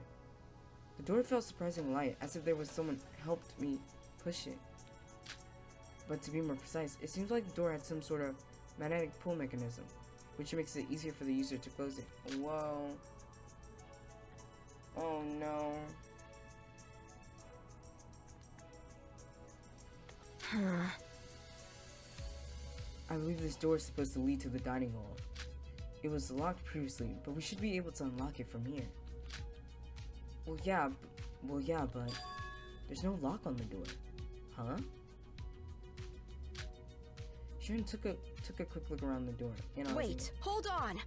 The door felt surprisingly light, as if there was someone helped me push it. But to be more precise, it seems like the door had some sort of magnetic pull mechanism, which makes it easier for the user to close it. Whoa. Oh no. I believe this door is supposed to lead to the dining hall. It was locked previously, but we should be able to unlock it from here. Well, yeah, but there's no lock on the door. Huh? Sharon took a quick look around the door. Wait, hold on!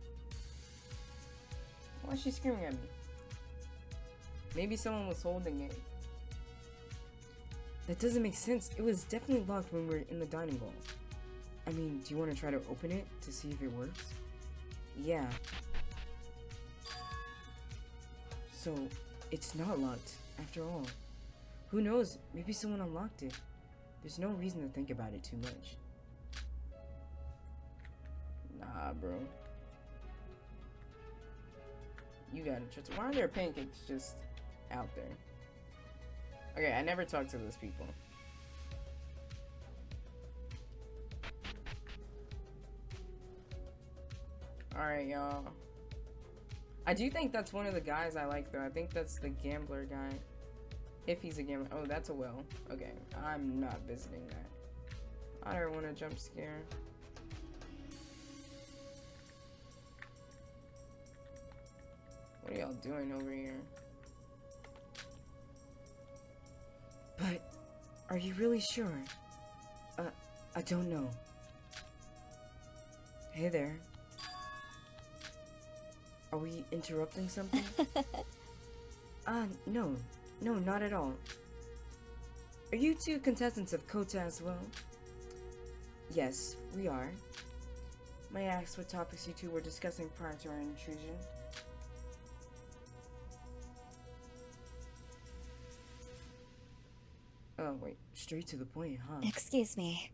Why is she screaming at me? Maybe someone was holding it. That doesn't make sense. It was definitely locked when we were in the dining hall. I mean, do you want to try to open it to see if it works? Yeah. So, it's not locked, after all. Who knows? Maybe someone unlocked it. There's no reason to think about it too much. Nah, bro. You gotta trust. Why are there pancakes just out there? Okay, I never talked to those people. Alright, y'all. I do think that's one of the guys I like, though. I think that's the gambler guy. If he's a gambler. Oh, that's a well. Okay, I'm not visiting that. I don't want a jump scare. What are y'all doing over here? But, are you really sure? I don't know. Hey there. Are we interrupting something? No. No, not at all. Are you two contestants of Kota as well? Yes, we are. May I ask what topics you two were discussing prior to our intrusion? Oh, wait. Straight to the point, huh? Excuse me.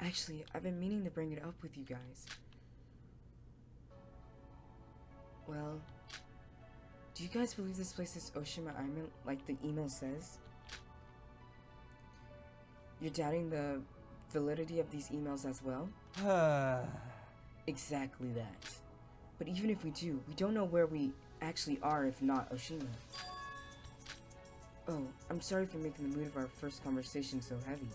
Actually, I've been meaning to bring it up with you guys. Well, do you guys believe this place is Oshima Island, like the email says? You're doubting the validity of these emails as well? Exactly that. But even if we do, we don't know where we actually are if not Oshima. Oh, I'm sorry for making the mood of our first conversation so heavy.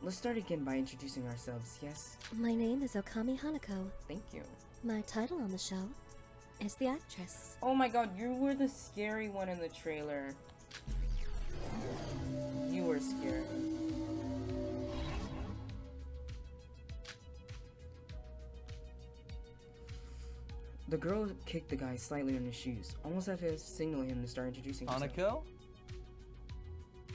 Let's start again by introducing ourselves, yes? My name is Okami Hanako. Thank you. My title on the show is the actress. Oh my god, you were the scary one in the trailer. You were scary. The girl kicked the guy slightly on his shoes, almost as if signaling him to start introducing herself. Hanako?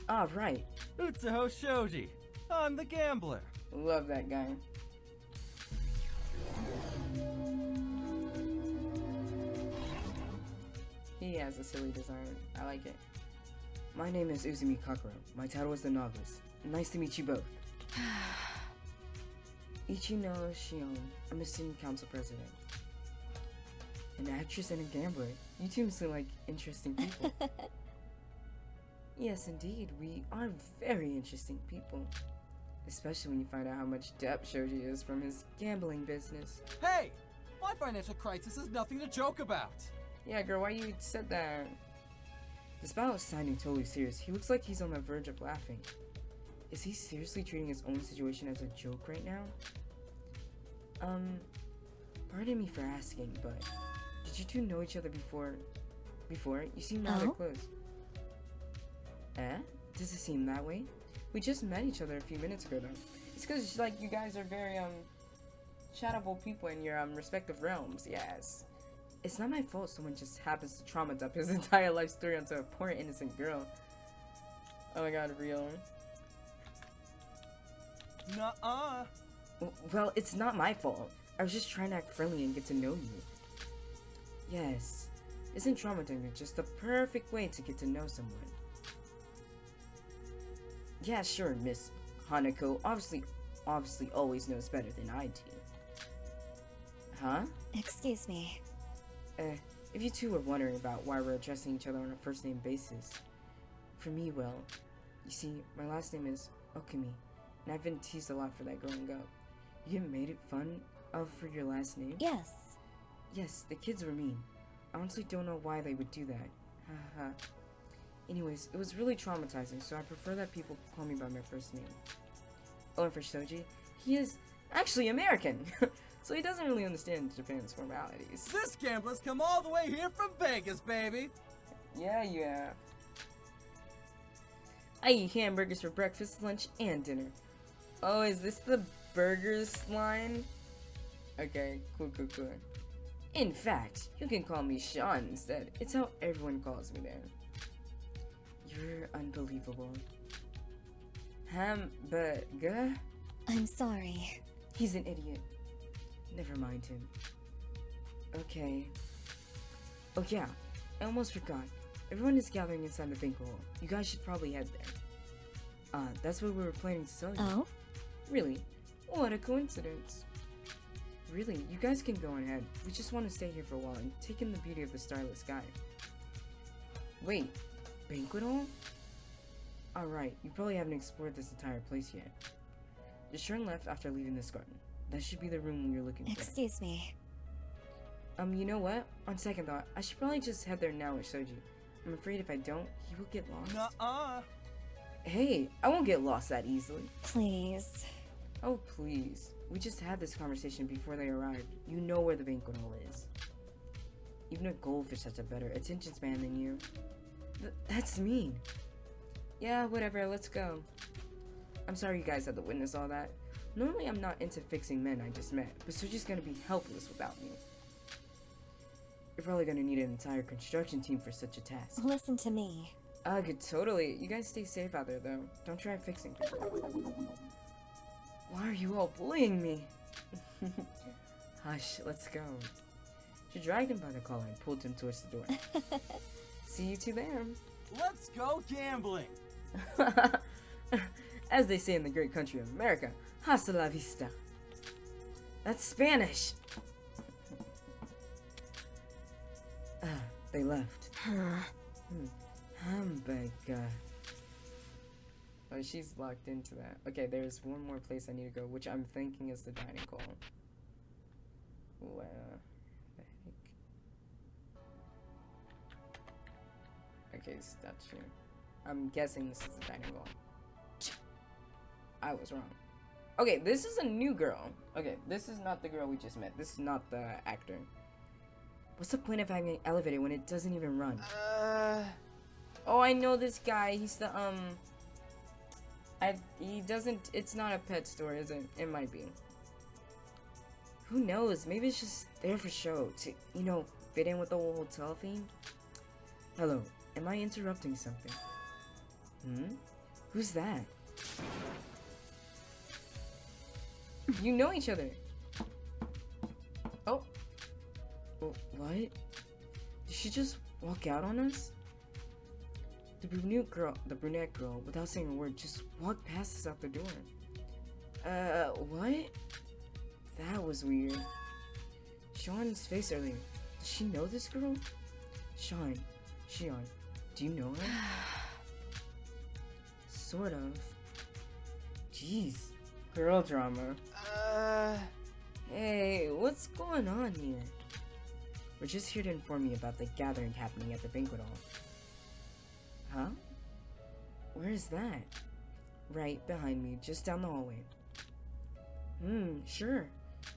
Ah, right. Utsuho Shoji. I'm the gambler. Love that guy. He has a silly design. I like it. My name is Uzumi Kakuro. My title is the novelist. Nice to meet you both. Ichino Shion. I'm a student council president. An actress and a gambler. You two seem like interesting people. Yes, indeed. We are very interesting people. Especially when you find out how much depth Shoji is from his gambling business. Hey! My financial crisis is nothing to joke about. Yeah, girl, why you said that? Despite sounding totally serious, he looks like he's on the verge of laughing. Is he seriously treating his own situation as a joke right now? Pardon me for asking, but did you two know each other before? You seem rather close. Does it seem that way? We just met each other a few minutes ago, though. It's because, like, you guys are very, chattable people in your, respective realms, yes. It's not my fault someone just happens to trauma dump his entire life story onto a poor innocent girl. Oh my god, real. Nuh-uh. Well, it's not my fault. I was just trying to act friendly and get to know you. Yes. Isn't traumatizing just the perfect way to get to know someone? Yeah, sure, Miss Hanako obviously always knows better than I do. Huh? Excuse me. If you two were wondering about why we're addressing each other on a first name basis, for me, well, you see, my last name is Okami, and I've been teased a lot for that growing up. You get made it fun of for your last name? Yes. Yes, the kids were mean. I honestly don't know why they would do that. Haha. Anyways, it was really traumatizing, so I prefer that people call me by my first name. Oh, and for Shoji, he is actually American, so he doesn't really understand Japan's formalities. This gambler's come all the way here from Vegas, baby. Yeah. I eat hamburgers for breakfast, lunch, and dinner. Oh, is this the burgers line? Okay, cool. In fact, you can call me Sean instead. It's how everyone calls me there. You're unbelievable. Hamburger? I'm sorry. He's an idiot. Never mind him. Okay. Oh yeah, I almost forgot. Everyone is gathering inside the banquet hall. You guys should probably head there. That's what we were planning to tell you. Oh? Really? What a coincidence. Really, you guys can go ahead. We just want to stay here for a while and take in the beauty of the starless sky. Wait, banquet hall? Alright, you probably haven't explored this entire place yet. Just turn left after leaving this garden. That should be the room you're looking for. Excuse me. You know what? On second thought, I should probably just head there now with Shoji. I'm afraid if I don't, he will get lost. Nuh-uh. Hey, I won't get lost that easily. Please. Oh, please. We just had this conversation before they arrived. You know where the banquet hall is. Even a goldfish has a better attention span than you. That's mean. Yeah, whatever, let's go. I'm sorry you guys had to witness all that. Normally I'm not into fixing men I just met, but Soji's gonna be helpless without me. You're probably gonna need an entire construction team for such a task. Listen to me. Good, totally. You guys stay safe out there, though. Don't try fixing people. Why are you all bullying me? Hush, let's go. She dragged him by the collar and pulled him towards the door. See you two there. Let's go gambling. As they say in the great country of America, hasta la vista. That's Spanish. They left. Hamburger. Oh, she's locked into that. Okay, there's one more place I need to go, which I'm thinking is the dining hall. Wow. The heck? Okay, statue. I'm guessing this is the dining hall. I was wrong. Okay, this is a new girl. Okay, this is not the girl we just met. This is not the actor. What's the point of having an elevator when it doesn't even run? Oh, I know this guy. He's the, he doesn't, it's not a pet store, is it? It might be. Who knows? Maybe it's just there for show, to, you know, fit in with the whole hotel theme. Hello, am I interrupting something? Who's that? You know each other. Oh. What? Did she just walk out on us? The brunette girl, without saying a word, just walked past us out the door. What? That was weird. Sean's face earlier. Does she know this girl? Sean, do you know her? Sort of. Jeez. Girl drama. Hey, what's going on here? We're just here to inform you about the gathering happening at the banquet hall. Huh? Where is that? Right behind me, just down the hallway. Sure.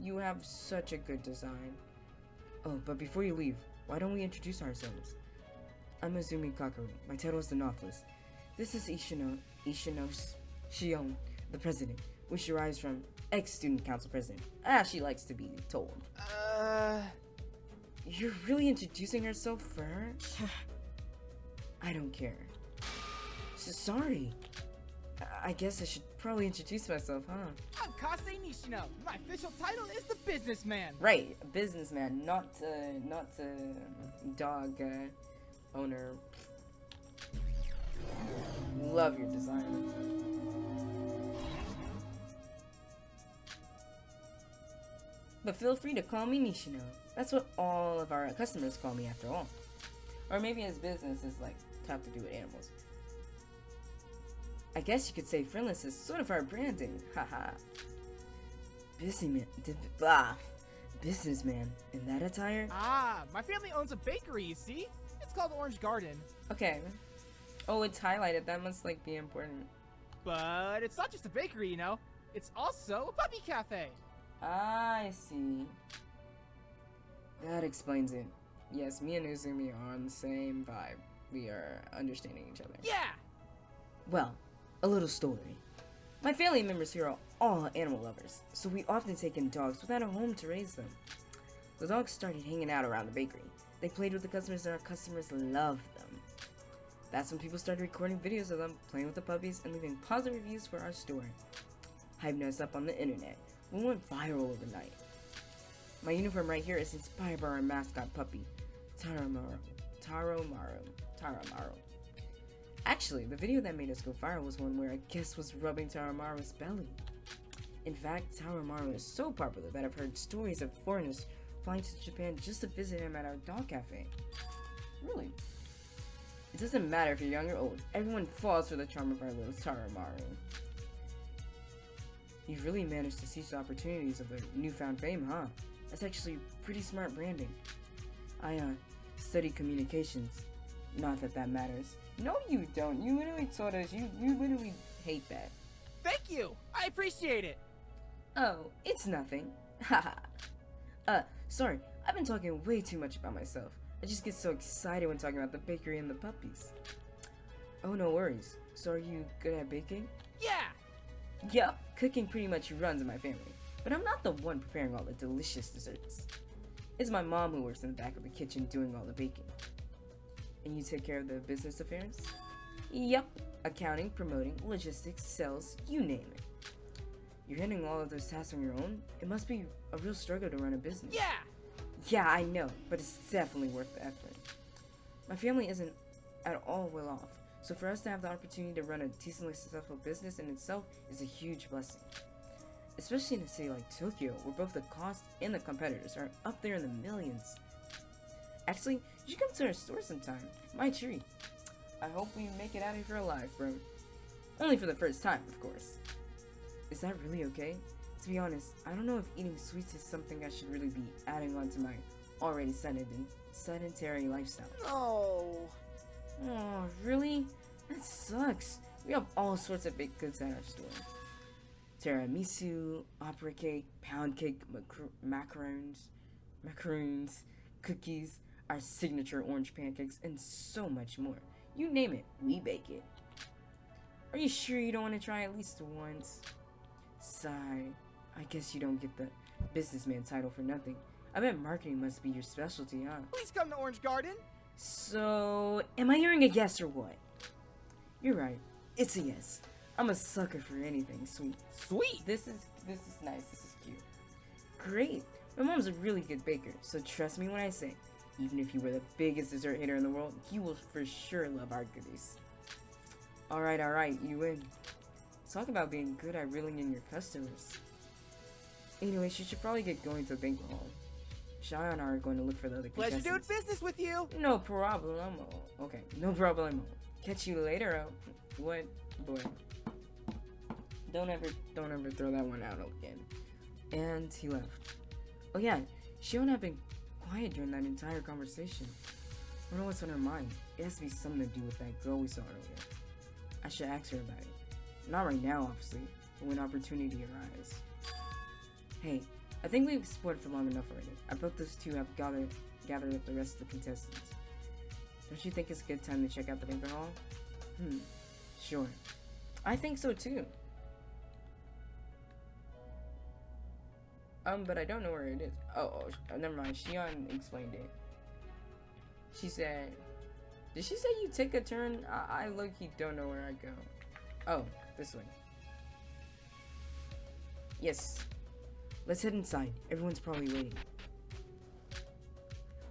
You have such a good design. Oh, but before you leave, why don't we introduce ourselves? I'm Azumi Kakaru. My title is the novelist. This is Shion, the president, which derives from ex-student council president. She likes to be told. You're really introducing yourself for her? I don't care. Sorry. I guess I should probably introduce myself, huh? I'm Kase Nishino. My official title is the businessman. Right, businessman, not dog owner. Love your design. But feel free to call me Nishino. That's what all of our customers call me after all. Or maybe his business is like tough to do with animals. I guess you could say friendless is sort of our branding. Haha. Businessman in that attire? Ah, my family owns a bakery, you see? It's called Orange Garden. Okay. Oh, it's highlighted. That must like be important. But it's not just a bakery, you know. It's also a puppy cafe. I see. That explains it. Yes, me and Uzumi are on the same vibe. We are understanding each other. Yeah! Well, a little story. My family members here are all animal lovers, so we often take in dogs without a home to raise them. The dogs started hanging out around the bakery. They played with the customers and our customers loved them. That's when people started recording videos of them playing with the puppies and leaving positive reviews for our store. Hyping us up on the internet. We went viral overnight. My uniform right here is inspired by our mascot puppy, Taromaru. Actually, the video that made us go viral was one where a guest was rubbing Taromaru's belly. In fact, Taromaru is so popular that I've heard stories of foreigners flying to Japan just to visit him at our dog cafe. Really? It doesn't matter if you're young or old, everyone falls for the charm of our little Taromaru. You've really managed to seize the opportunities of the newfound fame, huh? That's actually pretty smart branding. I study communications. Not that that matters. No, you don't. You literally told us you literally hate that. Thank you! I appreciate it! Oh, it's nothing. Haha. Sorry. I've been talking way too much about myself. I just get so excited when talking about the bakery and the puppies. Oh, no worries. So are you good at baking? Yeah! Yup, cooking pretty much runs in my family. But I'm not the one preparing all the delicious desserts. It's my mom who works in the back of the kitchen doing all the baking. And you take care of the business affairs? Yup, accounting, promoting, logistics, sales, you name it. You're handling all of those tasks on your own? It must be a real struggle to run a business. Yeah! Yeah, I know, but it's definitely worth the effort. My family isn't at all well off, so for us to have the opportunity to run a decently successful business in itself is a huge blessing. Especially in a city like Tokyo, where both the cost and the competitors are up there in the millions. Actually, you should come to our store sometime. My treat. I hope we make it out of here alive, bro. Only for the first time, of course. Is that really okay? To be honest, I don't know if eating sweets is something I should really be adding on to my already sedentary lifestyle. Oh. Oh, really? That sucks. We have all sorts of baked goods at our store. Tiramisu, opera cake, pound cake, macaroons, cookies, our signature orange pancakes, and so much more. You name it, we bake it. Are you sure you don't want to try at least once? Sigh. I guess you don't get the businessman title for nothing. I bet marketing must be your specialty, huh? Please come to Orange Garden. So, am I hearing a yes or what? You're right. It's a yes. I'm a sucker for anything sweet. Sweet? This is nice. This is cute. Great. My mom's a really good baker, so trust me when I say, even if you were the biggest dessert hater in the world, you will for sure love our goodies. Alright, you win. Talk about being good at reeling in your customers. Anyways, you should probably get going to the banquet hall. Shia and I are going to look for the other Pleasure contestants. doing business with you. No problemo. Okay, no problemo. Catch you later. What? Boy. Don't ever throw that one out again. And he left. Oh yeah, Shio and I have been quiet during that entire conversation. I don't know what's on her mind. It has to be something to do with that girl we saw earlier. I should ask her about it. Not right now, obviously, but when opportunity arises. Hey, I think we've explored for long enough already. I bet those two have gathered up the rest of the contestants. Don't you think it's a good time to check out the banquet hall? Sure. I think so too. But I don't know where it is. Oh, never mind. Shion explained it. She said, Did she say you take a turn? I low-key don't know where I go. Oh, this way. Yes. Let's head inside. Everyone's probably waiting.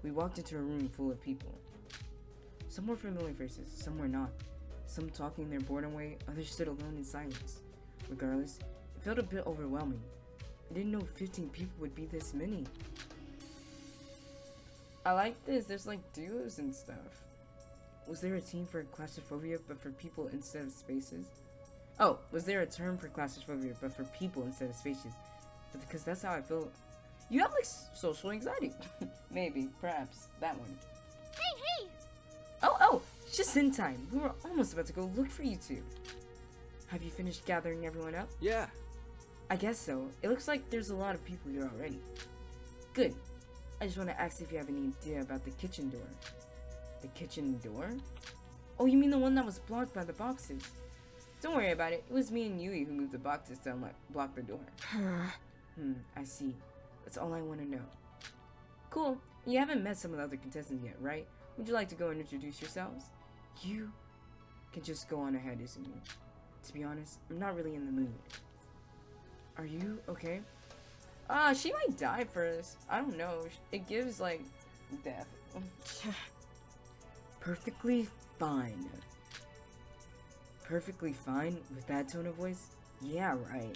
We walked into a room full of people. Some were familiar faces, some were not. Some talking their boredom away, others stood alone in silence. Regardless, it felt a bit overwhelming. I didn't know 15 people would be this many. I like this. There's like duos and stuff. Was there a team for claustrophobia but for people instead of spaces? Oh, was there a term for claustrophobia but for people instead of spaces? Because that's how I feel. You have like social anxiety. Maybe, perhaps, that one. Hey! Oh, just in time. We were almost about to go look for you two. Have you finished gathering everyone up? Yeah. I guess so. It looks like there's a lot of people here already. Good. I just want to ask if you have any idea about the kitchen door. The kitchen door? Oh, you mean the one that was blocked by the boxes? Don't worry about it. It was me and Yui who moved the boxes to block the door. I see. That's all I want to know. Cool. You haven't met some of the other contestants yet, right? Would you like to go and introduce yourselves? You can just go on ahead, isn't you? To be honest, I'm not really in the mood. Are you okay? She might die first. I don't know. It gives, like, death. Perfectly fine. Perfectly fine with that tone of voice? Yeah, right.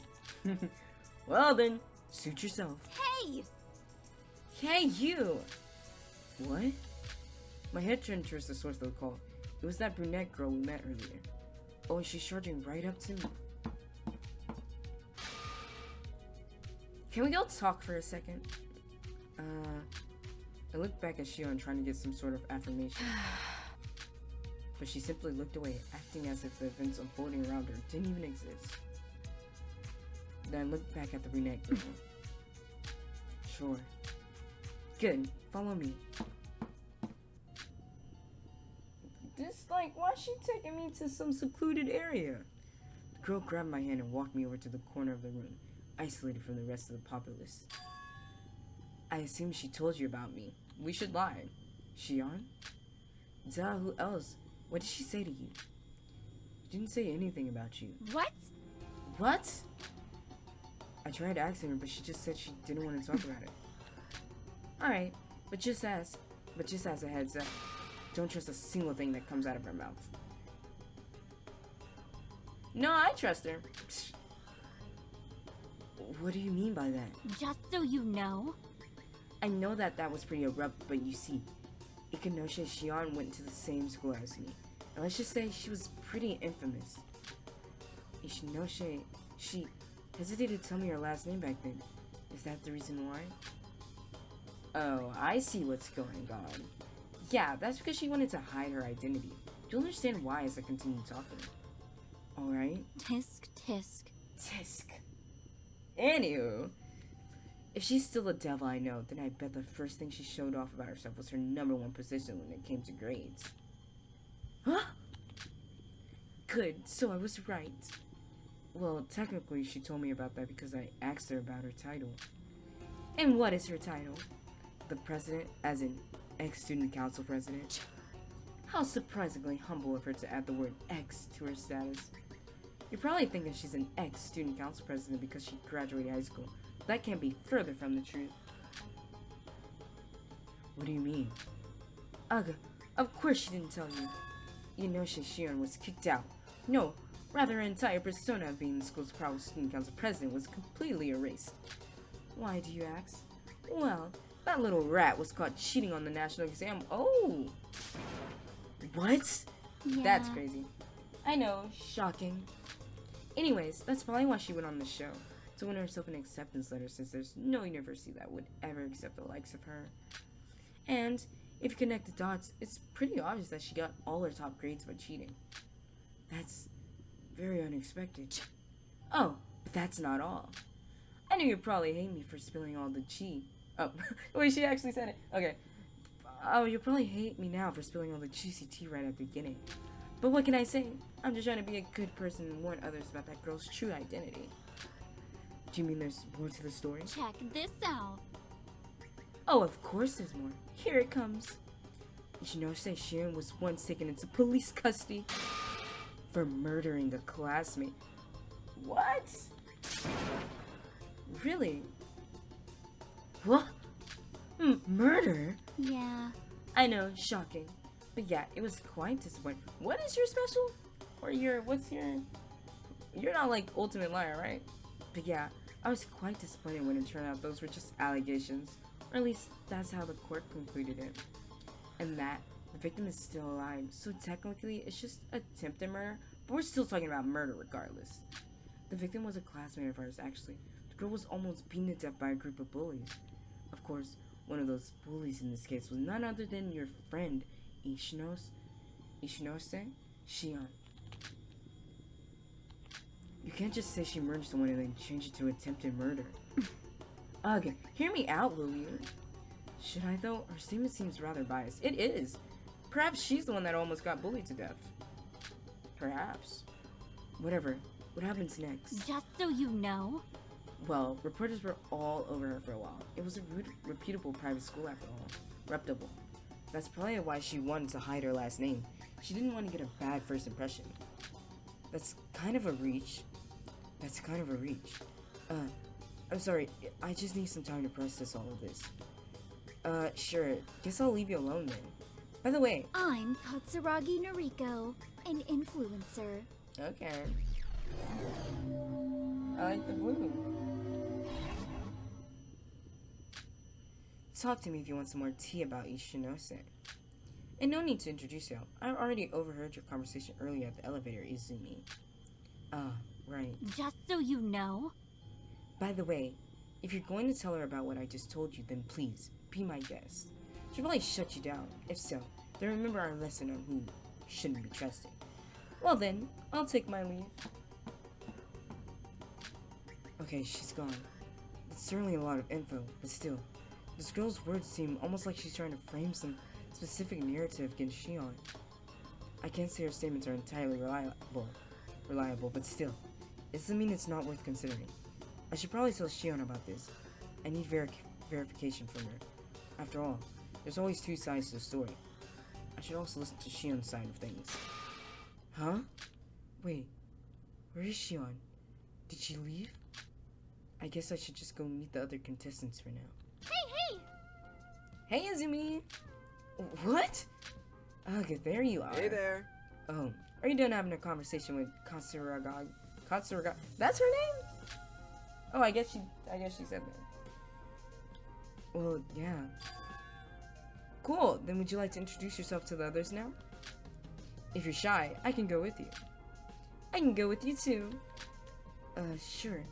Well then, suit yourself. Hey! Hey, you! What? My head turned towards the source of the call. It was that brunette girl we met earlier. Oh, and she's charging right up to me. Can we go talk for a second? I looked back at Shion trying to get some sort of affirmation. But she simply looked away, acting as if the events unfolding around her didn't even exist. Then I looked back at the brunette girl. Sure. Good, follow me. Why is she taking me to some secluded area? The girl grabbed my hand and walked me over to the corner of the room, isolated from the rest of the populace. I assume she told you about me. We should lie. Shion? Duh, who else? What did she say to you? She didn't say anything about you. What? What? I tried asking her, but she just said she didn't want to talk about it. Alright, but just as a heads up, don't trust a single thing that comes out of her mouth. No, I trust her. What do you mean by that? Just so you know. I know that was pretty abrupt, but you see, Ikanosha Shion went to the same school as me. And let's just say she was pretty infamous. Ishinoshe, she hesitated to tell me her last name back then. Is that the reason why? Oh, I see what's going on. Yeah, that's because she wanted to hide her identity. You'll understand why as I continue talking. Alright? Tisk, tisk. Tisk. Anywho, if she's still a devil I know, then I bet the first thing she showed off about herself was her #1 position when it came to grades. Huh? Good, so I was right. Well, technically she told me about that because I asked her about her title. And what is her title? The president, as in ex-student council president? How surprisingly humble of her to add the word ex to her status. You're probably thinking she's an ex-student council president because she graduated high school. That can't be further from the truth. What do you mean? Ugh, of course she didn't tell you. Ionoshe Shion was kicked out. No, rather her entire persona of being the school's proud student council president was completely erased. Why, do you ask? Well, that little rat was caught cheating on the national exam. Oh! What? Yeah. That's crazy. I know, shocking. Anyways, that's probably why she went on the show. To win herself an acceptance letter, since there's no university that would ever accept the likes of her. And if you connect the dots, it's pretty obvious that she got all her top grades by cheating. That's very unexpected. Oh, but that's not all. I know you probably hate me for spilling all the tea. Oh, wait, she actually said it. Okay. Oh, you'll probably hate me now for spilling all the juicy tea right at the beginning. But what can I say? I'm just trying to be a good person and warn others about that girl's true identity. Do you mean there's more to the story? Check this out. Oh, of course there's more. Here it comes. Ishinose Shion was once taken into police custody for murdering a classmate. What? Really? What? Murder? Yeah. I know, shocking. But yeah, it was quite disappointing. What is your special? Or you're not like ultimate liar, right? But yeah, I was quite disappointed when it turned out those were just allegations. Or at least that's how the court concluded it. And that the victim is still alive, so technically it's just attempted murder, but we're still talking about murder regardless. The victim was a classmate of ours, actually. The girl was almost beaten to death by a group of bullies. Of course, one of those bullies in this case was none other than your friend, Ishinose Shion. You can't just say she murdered someone and then change it to attempted murder. Ugh, hear me out, Lulu. Should I though? Her statement seems rather biased. It is. Perhaps she's the one that almost got bullied to death. Perhaps. Whatever. What happens next? Just so you know. Well, reporters were all over her for a while. It was a reputable private school after all. Reputable. That's probably why she wanted to hide her last name. She didn't want to get a bad first impression. That's kind of a reach. I'm sorry. I just need some time to process all of this. Sure. Guess I'll leave you alone then. By the way. I'm Katsuragi Noriko, an influencer. Okay. I like the blue. Talk to me if you want some more tea about Ishinose. And no need to introduce you. I already overheard your conversation earlier at the elevator, Izumi. Right. Just so you know. By the way, if you're going to tell her about what I just told you, then please, be my guest. She'll probably shut you down. If so, then remember our lesson on who shouldn't be trusted. Well then, I'll take my leave. Okay, she's gone. It's certainly a lot of info, but still, this girl's words seem almost like she's trying to frame some specific narrative against Shion. I can't say her statements are entirely reliable, but still, it doesn't mean it's not worth considering. I should probably tell Shion about this. I need verification from her. After all, there's always two sides to the story. I should also listen to Shion's side of things. Huh? Wait, where is Shion? Did she leave? I guess I should just go meet the other contestants for now. Hey! Hey, Izumi! What? Okay, there you are. Hey there. Oh, are you done having a conversation with Katsuragi? That's her name? Oh, I guess she said that. Well, yeah. Cool, then would you like to introduce yourself to the others now? If you're shy, I can go with you. I can go with you too. Sure.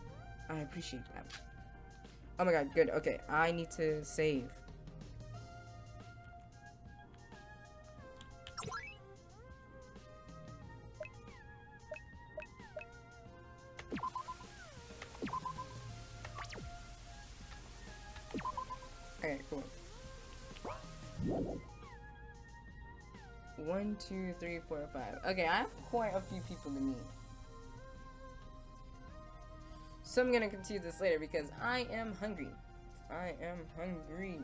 I appreciate that. Oh my god, good. Okay, I need to save. Okay, cool. 1, 2, 3, 4, 5. Okay, I have quite a few people to meet. So I'm gonna continue this later because I am hungry. I am hungry.